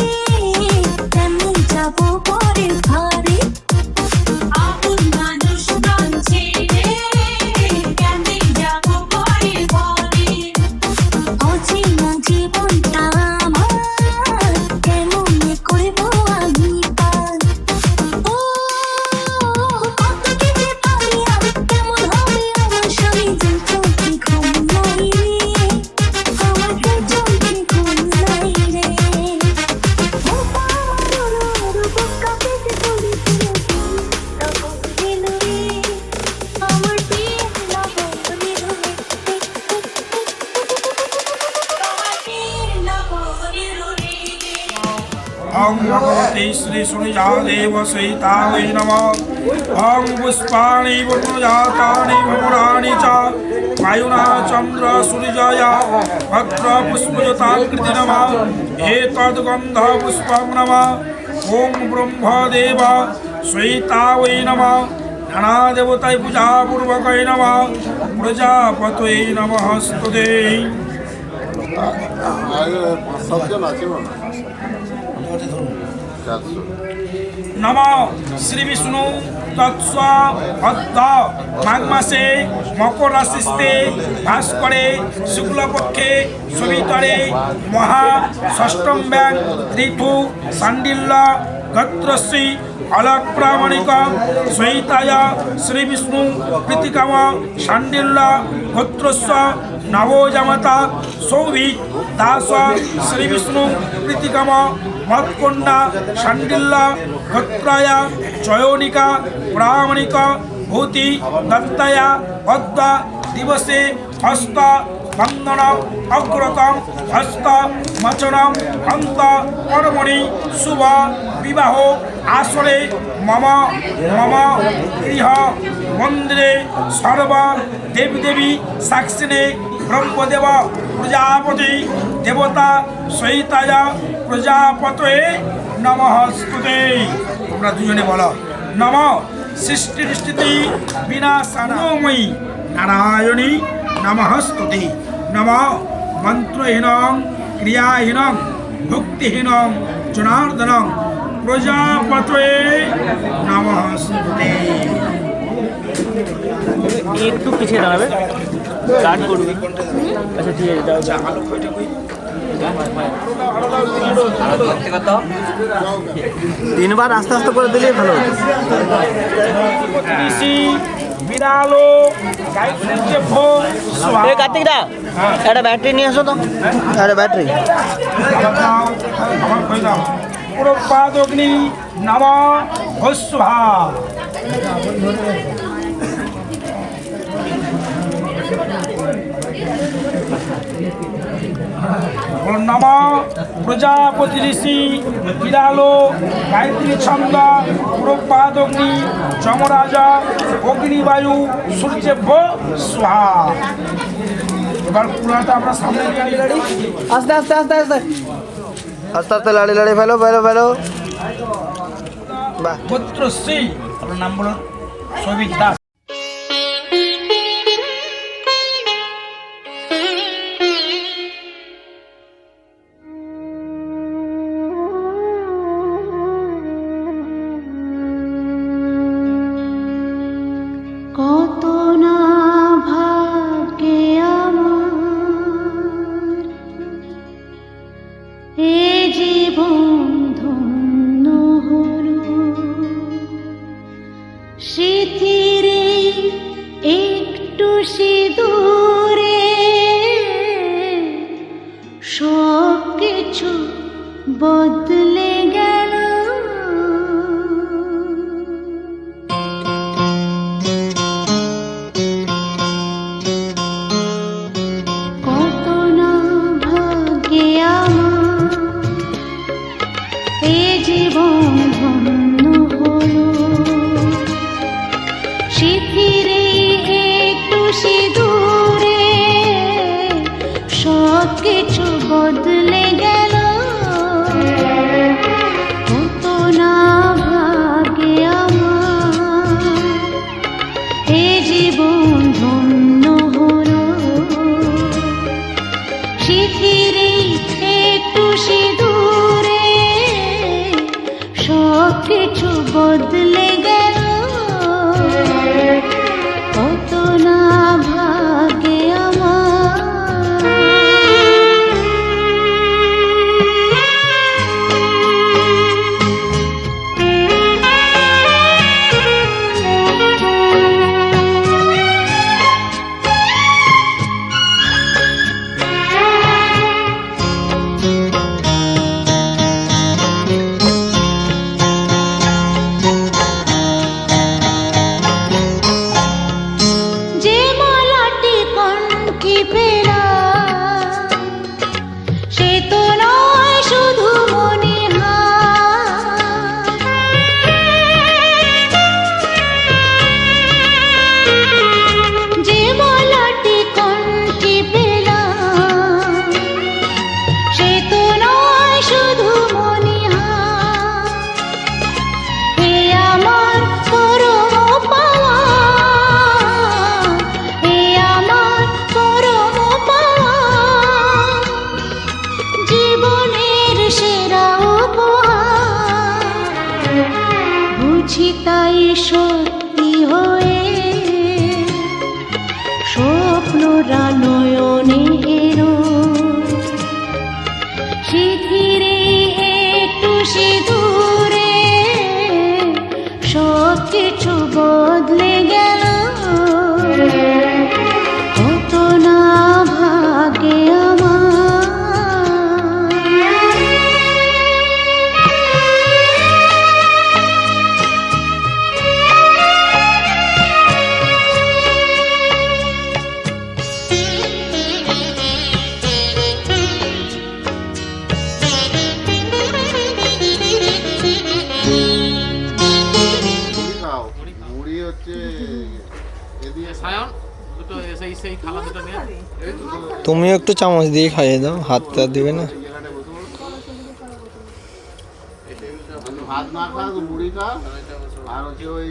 কেমন যাবো পরের ঘরে। আপন মানুষজন ছেড়ে কেমন যাবো পরের ঘরে। অচেনা জীবনটা আমার কেমন করবো আমি পার। ও কত কি যে পারি আমি, কেমন হবে আমার স্বামী যে চোখে ঘুম নাই রে, আমার যে চোখে ঘুম নাই রে। ও আমার বুকা পেতে তুলি দিল রে, আমার প্রিয় নবনীর রে, ओम भगवते श्री सुनिजादेव सहिताय नमः। ओम पुष्पाणि पुष्पजातानि भ्रमराणि च वायुना चन्द्र सूर्यया भद्र पुष्पजताकृति नमः। एतद्गन्ध पुष्पं नमः। ओम ब्रह्मदेव सहिताय नमः। नानादेवताय पूजापूर्वकाय नमः। प्रजापतये नमः स्तुते। नम श्री विष्णु तत्स्व भद्र माघ मासे मकर राशिस्ते भास्करे शुक्लपक्षे सवितरे महा षष्ठम ब्यां ऋतु शाण्डिल्य गत्रश्री अलग प्रामाणिक सहिताय श्री विष्णु प्रीतिकाम शाण्डिल्य गोत्रस्व नवोजामाता सौभिक दास श्री विष्णु प्रीतिकाम मत्कन्या शाण्डिल्य गोत्राय चयोनिका प्रामाणिक भूति दत्ताया पद्म दिवसे हस्त बंधन अग्रतम हस्त मचनम अंत कर्मणि शुभ विवाह आसरे मम मम गृह मंदिरे सर्व देवी देवी साक्षिणे ब्रह्मदेव प्रजापति देवता सहिताय प्रजापतये नमः स्तुते। তোমরা দুজনে বলো নম সৃষ্টি স্থিতি বিনাশানময়ী নারায়ণী নমঃ स्तुते। নম মন্ত্রহীনং ক্রিয়াহীনং ভক্তিহীনং জনার্দনং প্রজাপতয়ে নমঃ स्तुते। একটু পিছিয়ে দাঁড়াবে, গার্ড করবি। আচ্ছা ঠিক আছে, আলো কয়টা কই তিনবার আস্তে আস্তে করে দিলেই ভালো হতো। বিড়ালো গায়ত্রী ভোগ কার্তিকদা একটা ব্যাটারি নিয়ে আসো তো, একটা ব্যাটারি। আমার কই দাও পুরোপাদগ্নি নম ভস্বা। নম প্রজাপতি ঋষি বিড়ালো গায়ত্রী ছন্দ পুরোপাদগ্নি যমরাজা অগ্নিবায়ু সূর্যেভ্য স্বাহা। এবার পুরাটা আমরা সামনে দিয়ে দাঁড়ি আস্তে আস্তে আস্তে আস্তে আস্তে আস্তে লাড়ি লাড়ি ফেলো ফেলো ফেলো। বাহ, পুত্রশ্রী আপনার নাম বলুন। সৌভিক দাস। কত না ভাগ্যে আমার এ জীবন ধন্য হলো, স্মৃতিরে একটু সিঁদুরে সব কিছু বদলে গেল। কত না ভাগ্যে আমার এ জীবন ধন্য হলো, স্মৃতিরে একটু সিঁদুর পেলাম সে তো নয় শুধু মনে হয় যে বলাটি কণ্ঠে পেলাম সে তো নয় শুধু মনে হয় এ আমার পরম পাওয়া এ আমার পরম পাওয়া জীবনের সেরা উপহার বুঝি তাই সত্যি হয়ে স্বপ্নরা নয়নে এলো শিথিরে একটু সিঁদুরে সব কিছু বদলে গেল কত না ভাগে আমার তুমি একটু চামচ দিয়ে খাইয়ে দাও, হাতটা দিবে না। ভাত না খা মুড়ি খা আর হচ্ছে ওই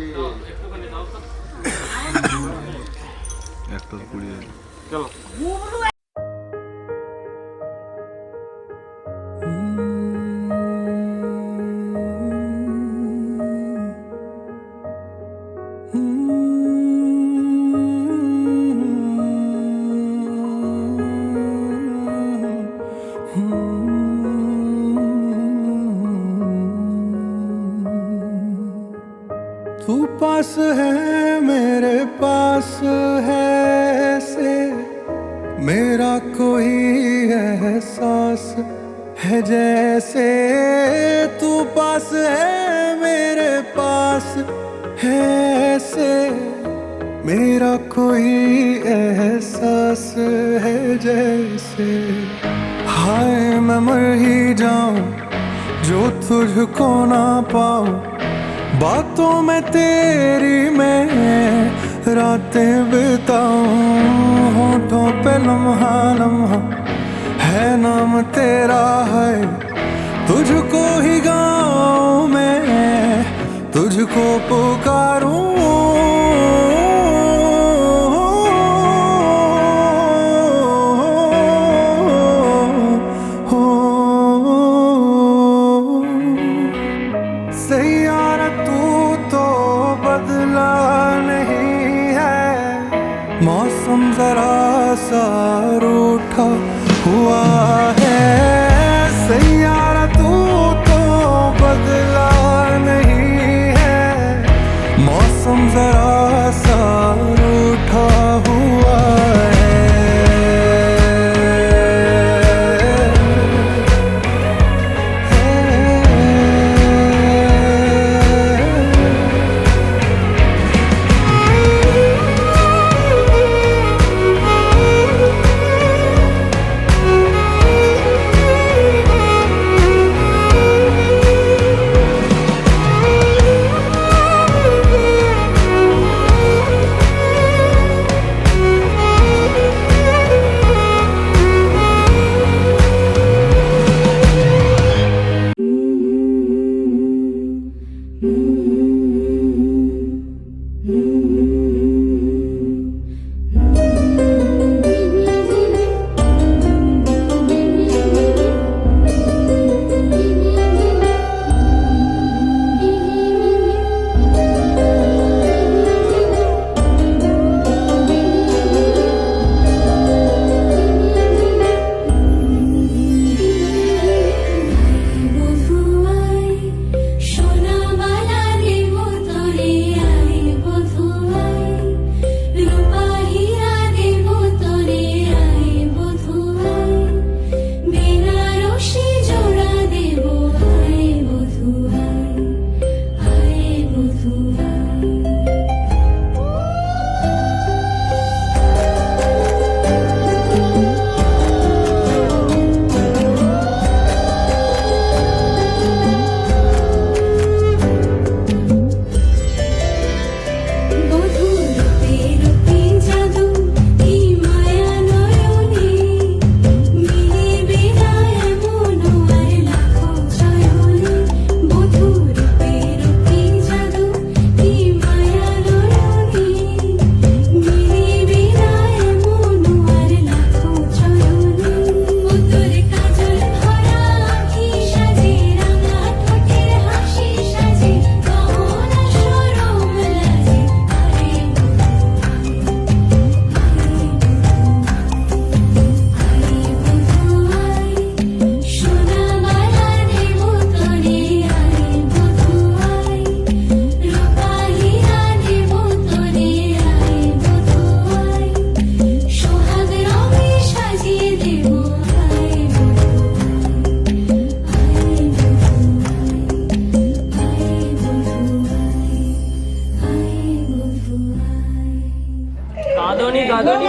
চলো तू पास है मेरे पास है से मेरा कोई एहसास है जैसे तू पास है मेरे पास है से मेरा कोई एहसास है जैसे हाय मैं मर ही जाऊं जो तुझको ना पाऊं बातों में तेरी मैं रातें बिताऊं होठों पे लम्हा लम्हा है नाम तेरा है तुझको ही गाऊं मैं तुझको पुकारूं सैयारा तू तो बदला नहीं है मौसम जरा सा रूठा हुआ है सैयारा तू तो बदला नहीं है मौसम जरा सा रूठा हुआ গাদনি গাদনি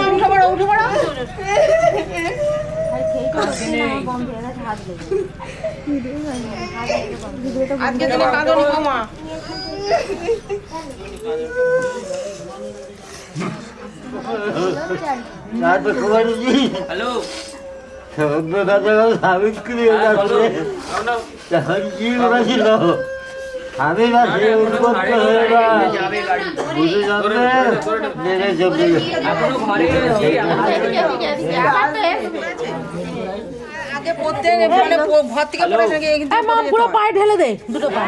আজকে তুমি কাঁদনি কমা হ্যালো সাবিত্রী ছিল আমি না সে উৎপত্ত হয়ে না বুঝে যাবে মেরে যাবে এখনো ঘরে রয়েছি আগে পড়তে মানে ঘর থেকে পড়ে থাকে কিন্তু মা পুরো পায়ে ঢেলে দে দুটো পা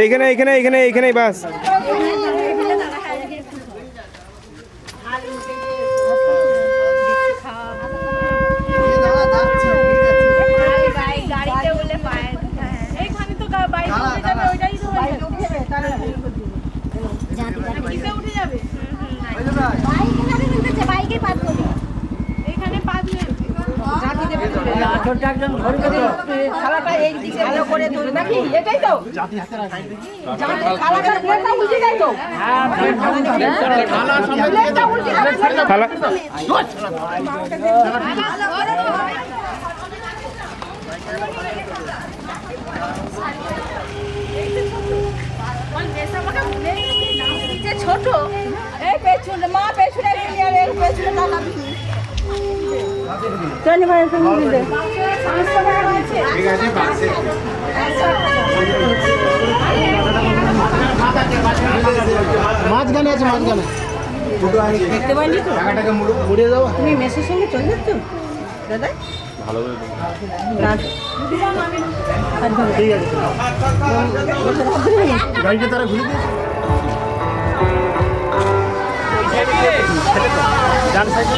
এইখানে এইখানে এইখানে এইখানে বাস খালাটা এই দিকে ভালো করে তুল নাকি এটাই তো খালাটা প্লেটটা উল্টে যায় তো প্লেটটা উল্টে যাবে খালা ছোট এই পেছনে মা পেছনে নিয়ে আরে পেছনে তাকাবি জানি ভাই তুমি দিলে 500 টাকা দিয়েছে ঠিক আছে বাসে মাঝখানে আছে মাঝখানে দেখতে পাইনি তো টাকাটাকে মুড়ে দাও তুমি মেসের সঙ্গে চলে যাচ্ছ দাদা ভালো ঠিক আছে গাড়িটা তারা ঘুরে দিয়েছে ডান সাইডে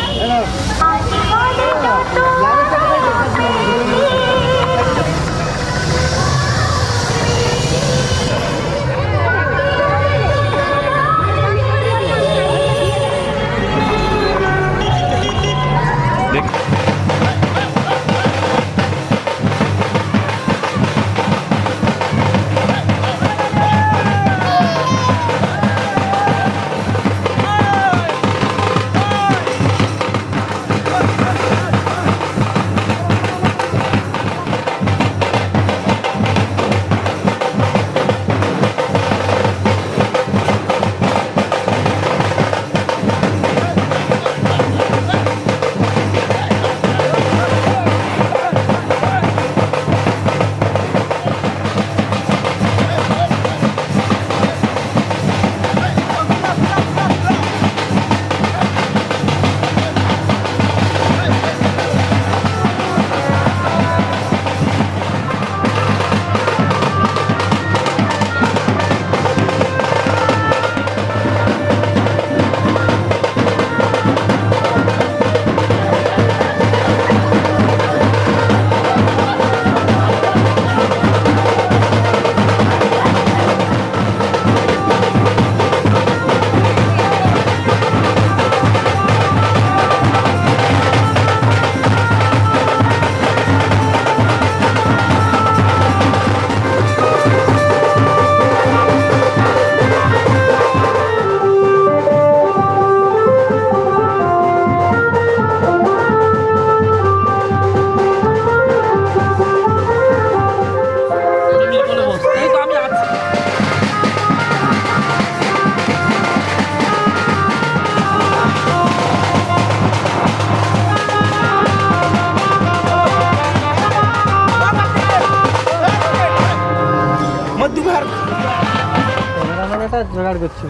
জোগাড় করছি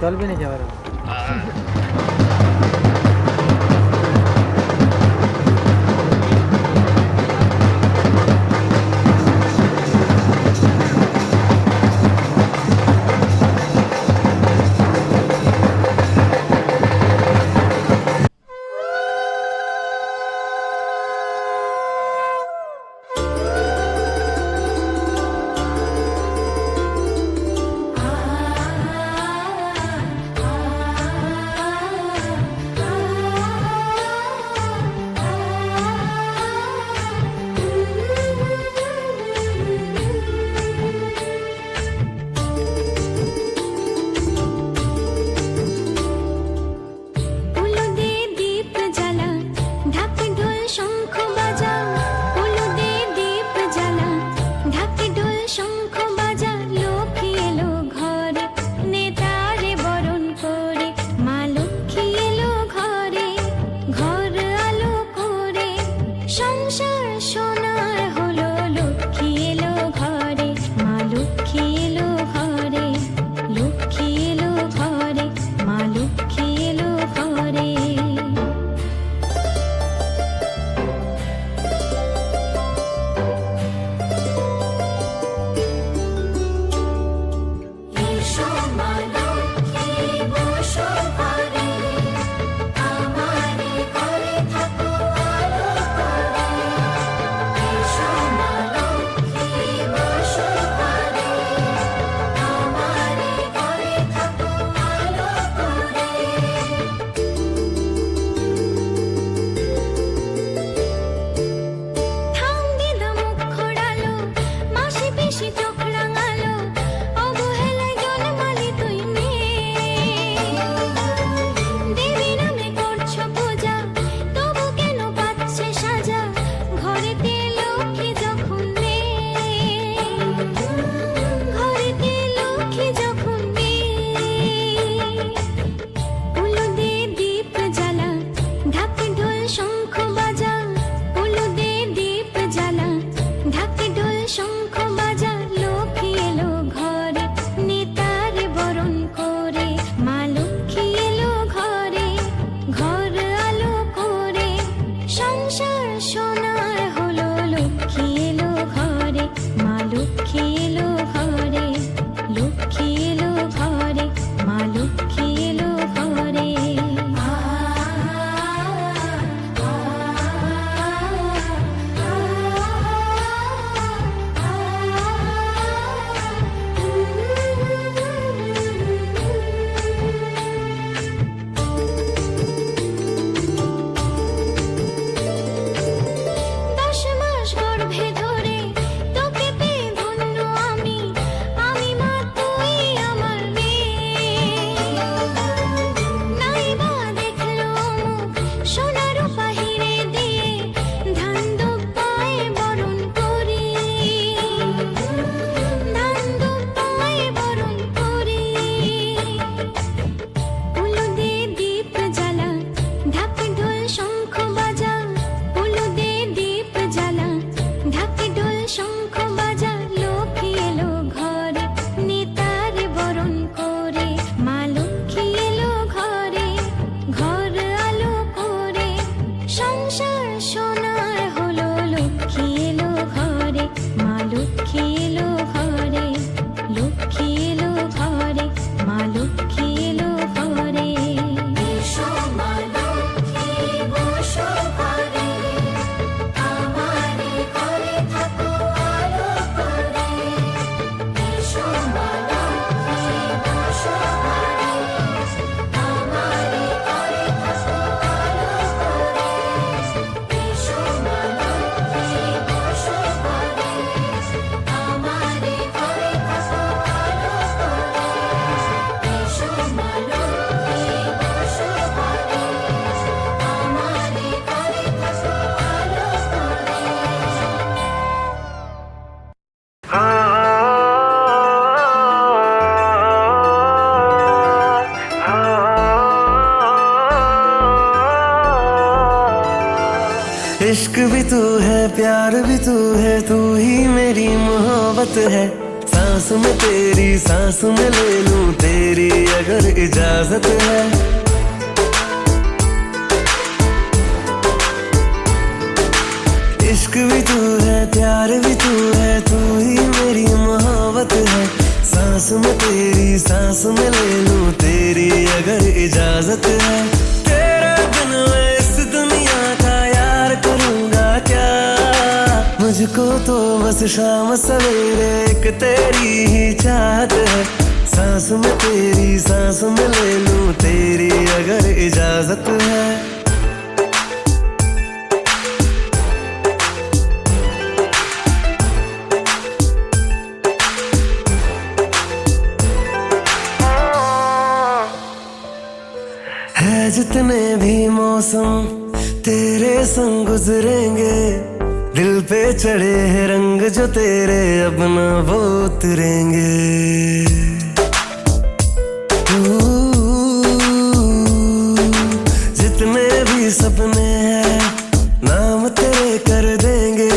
চলবে না ক্যামেরা इश्क भी तू है, प्यार भी तू है, तू ही मेरी मोहब्बत है। सांस में तेरी सांस में ले लूं तेरी अगर इजाजत है। इश्क भी तू है, प्यार भी तू है, तू ही मेरी मोहब्बत है। सांस में तेरी सांस में ले लूं तेरी अगर इजाजत है। तेरे बिन मैं इस दुनिया का यार करूंगा क्या। मुझको तो बस शाम सवेरे एक तेरी ही चाहत है। सांस में तेरी सांस में ले लूं तेरी अगर इजाजत है। है जितने भी मौसम तेरे संग गुजरेंगे, दिल पे चढ़े हैं रंग जो तेरे अब ना वो उतरेंगे। जितने भी सपने हैं नाम तेरे कर देंगे।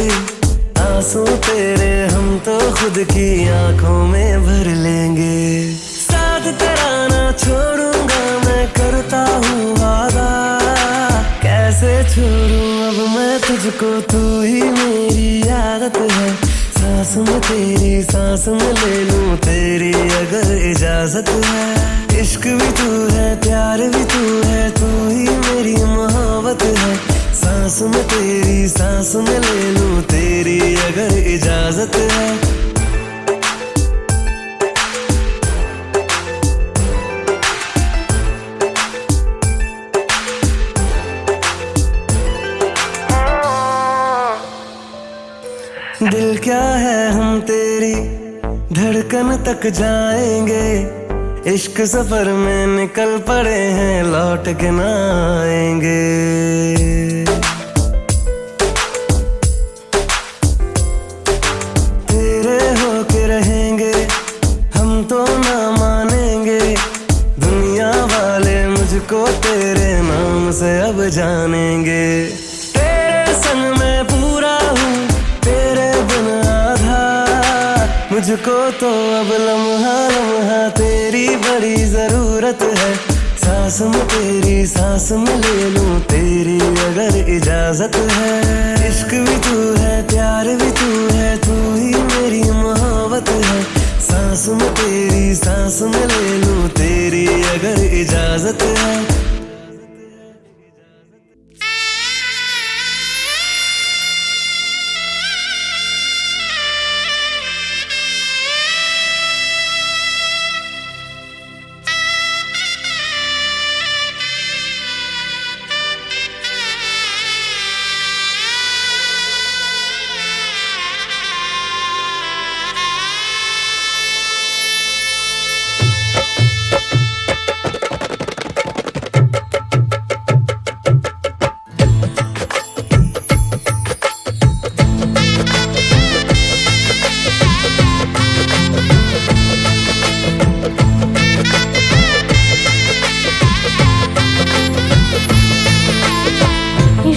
आंसू तेरे हम तो खुद की आंखों में भर लेंगे। साथ तेरा ना छोड़ूंगा मैं करता हूँ वादा। कैसे छोड़ूं अब मैं तुझको, तू ही मेरी आदत है। सांस में तेरी सांस में ले लूं तेरी अगर इजाजत है। इश्क भी तू है, प्यार भी तू है, तू ही मेरी मोहब्बत है। सांस में तेरी सांस में ले लूं तेरी अगर इजाजत है। दिल क्या है हम तेरी धड़कन तक जाएंगे। इश्क सफर में निकल पड़े हैं लौट के ना आएंगे। तेरे होके रहेंगे हम तो ना मानेंगे। दुनिया वाले मुझको तेरे नाम से अब जानेंगे। तेरे संग मैं पूरा हूँ तेरे बिन आधा। मुझको तो अब लम्हा लम्हा तेरी बड़ी जरूरत है। सांस में तेरी सांस में ले लूं तेरी अगर इजाजत है। इश्क भी तू है, प्यार भी तू है, तू ही मेरी मोहब्बत है। सांस में तेरी सांस में ले लूं तेरी अगर इजाजत है।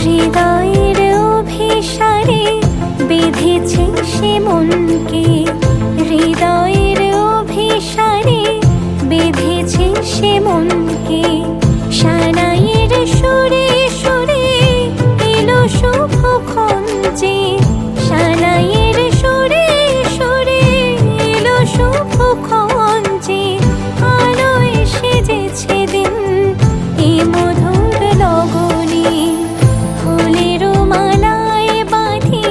হৃদয়ের অভিসারে বেঁধেছে সে মনকে। হৃদয়ের অভিসারে বেঁধেছে সে মনকে। সানাইয়ের সুরে সুরে এলো শুভক্ষণ যে। সানাইয়ের সুরে সুরে এলো শুভক্ষণ যে। আলোয় সেজেছে দিন এ মধুর লগনে। ফুলের মালায় বাঁধি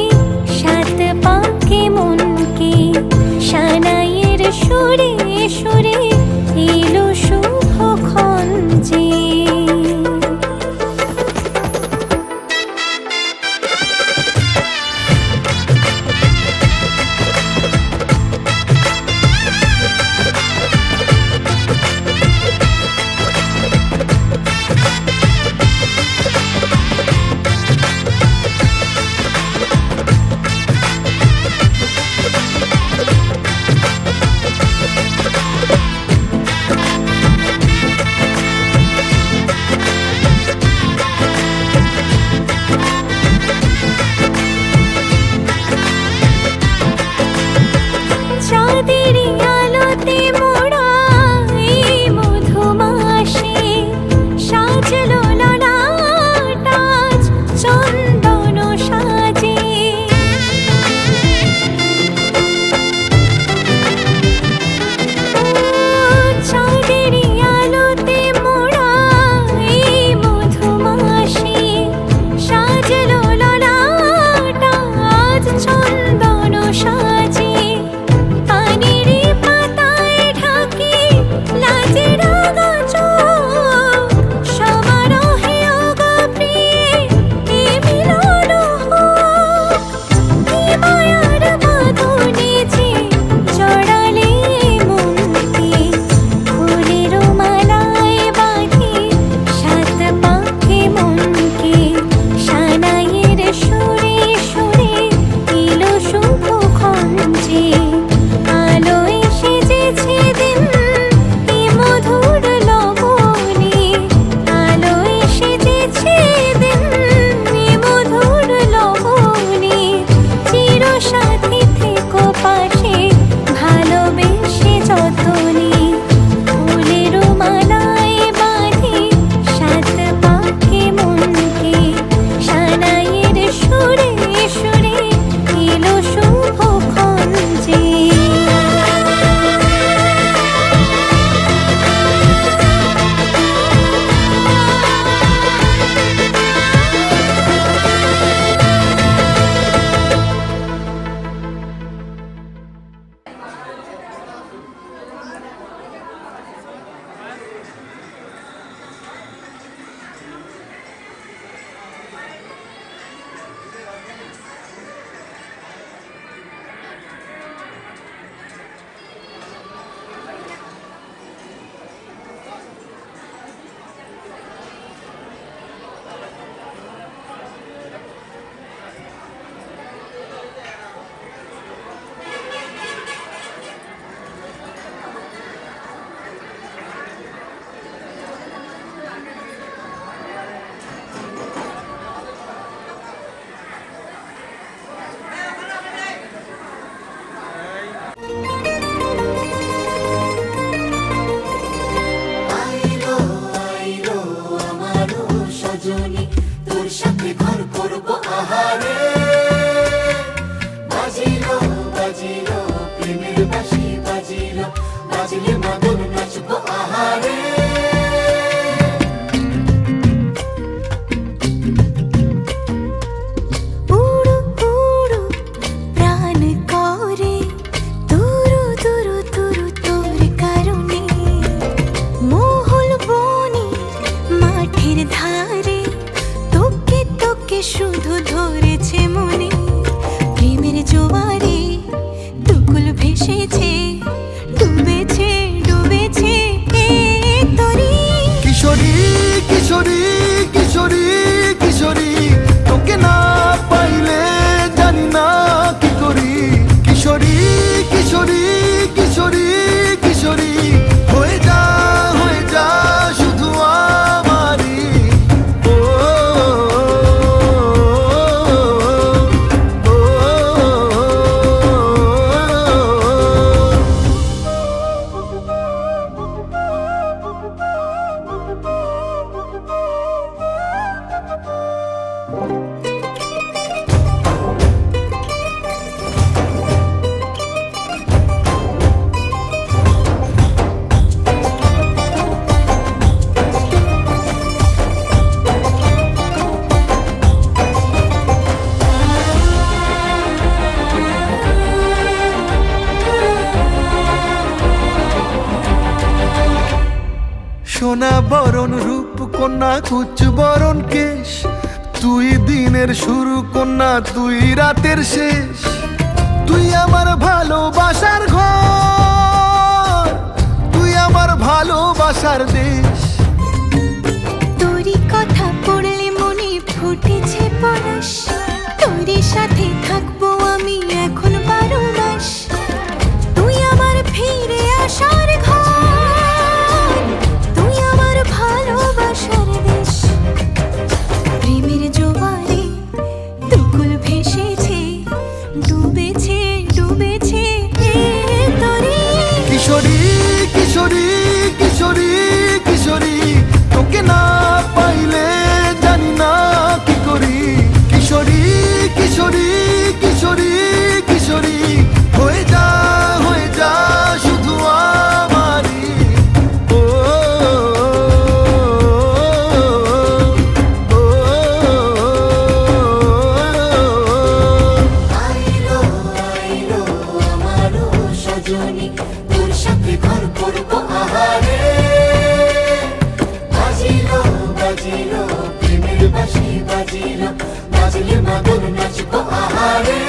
সাত পাকে মনকে। সানাইয়ের সুরে সুরে এলো শুভক্ষণ যে। সাথে ঘর করবো আহারে বাজিলো বাজিলো প্রেমের বাঁশি বাজিলো বাজলে মাদল নাচবো আহারে উড়ু উড়ু প্রাণ করে তুরু তুরু তুরু তোর কারণে মহল বনে মাঠের ধারে তোকে তোকে শুধু ধরেছে মনে প্রেমের জোয়ারে দুকুল ভেসেছে ডুবেছে ডুবেছে এ তরি কিশোরী কিশোরী কিশোরী কিশোরী তোকে না পাইলে জানি না কি করি কিশোরী কিশোরী কিশোরী কিশোরী হয়ে যা শুধু আমারই ও সোনা বরণ রূপ কন্যা কুচ বরণ কেশ তুই দিনের শুরু কন্যা তুই রাতের শেষ তুই আমার ভালোবাসার ঘর তুই আমার ভালোবাসার দেশ তোরই কথা পড়লে মনে ফুটেছে পরশ তোরই সাথে থাকবো আমি এখন 12 মাস তুই আমার ফিরে আসার ঘর তুই আমার ভালোবাসার দেশ প্রেমের জোয়ারে দুকুল ভেসেছে ডুবেছে ডুবেছে এ তরি কিশোরী কিশোরী কিশোরী কিশোরী তোকে না পাইলে জানি না কি করি কিশোরী কিশোরী কিশোরী কিশোরী হয়ে যা শুধু আমারই ও আইলো আইলো আমারও সজনী তোর সাথে ঘর করবো আহারে বাজিলো বাজিলো প্রেমের বাঁশি বাজিলো বাজলে মাদল নাচবো আহারে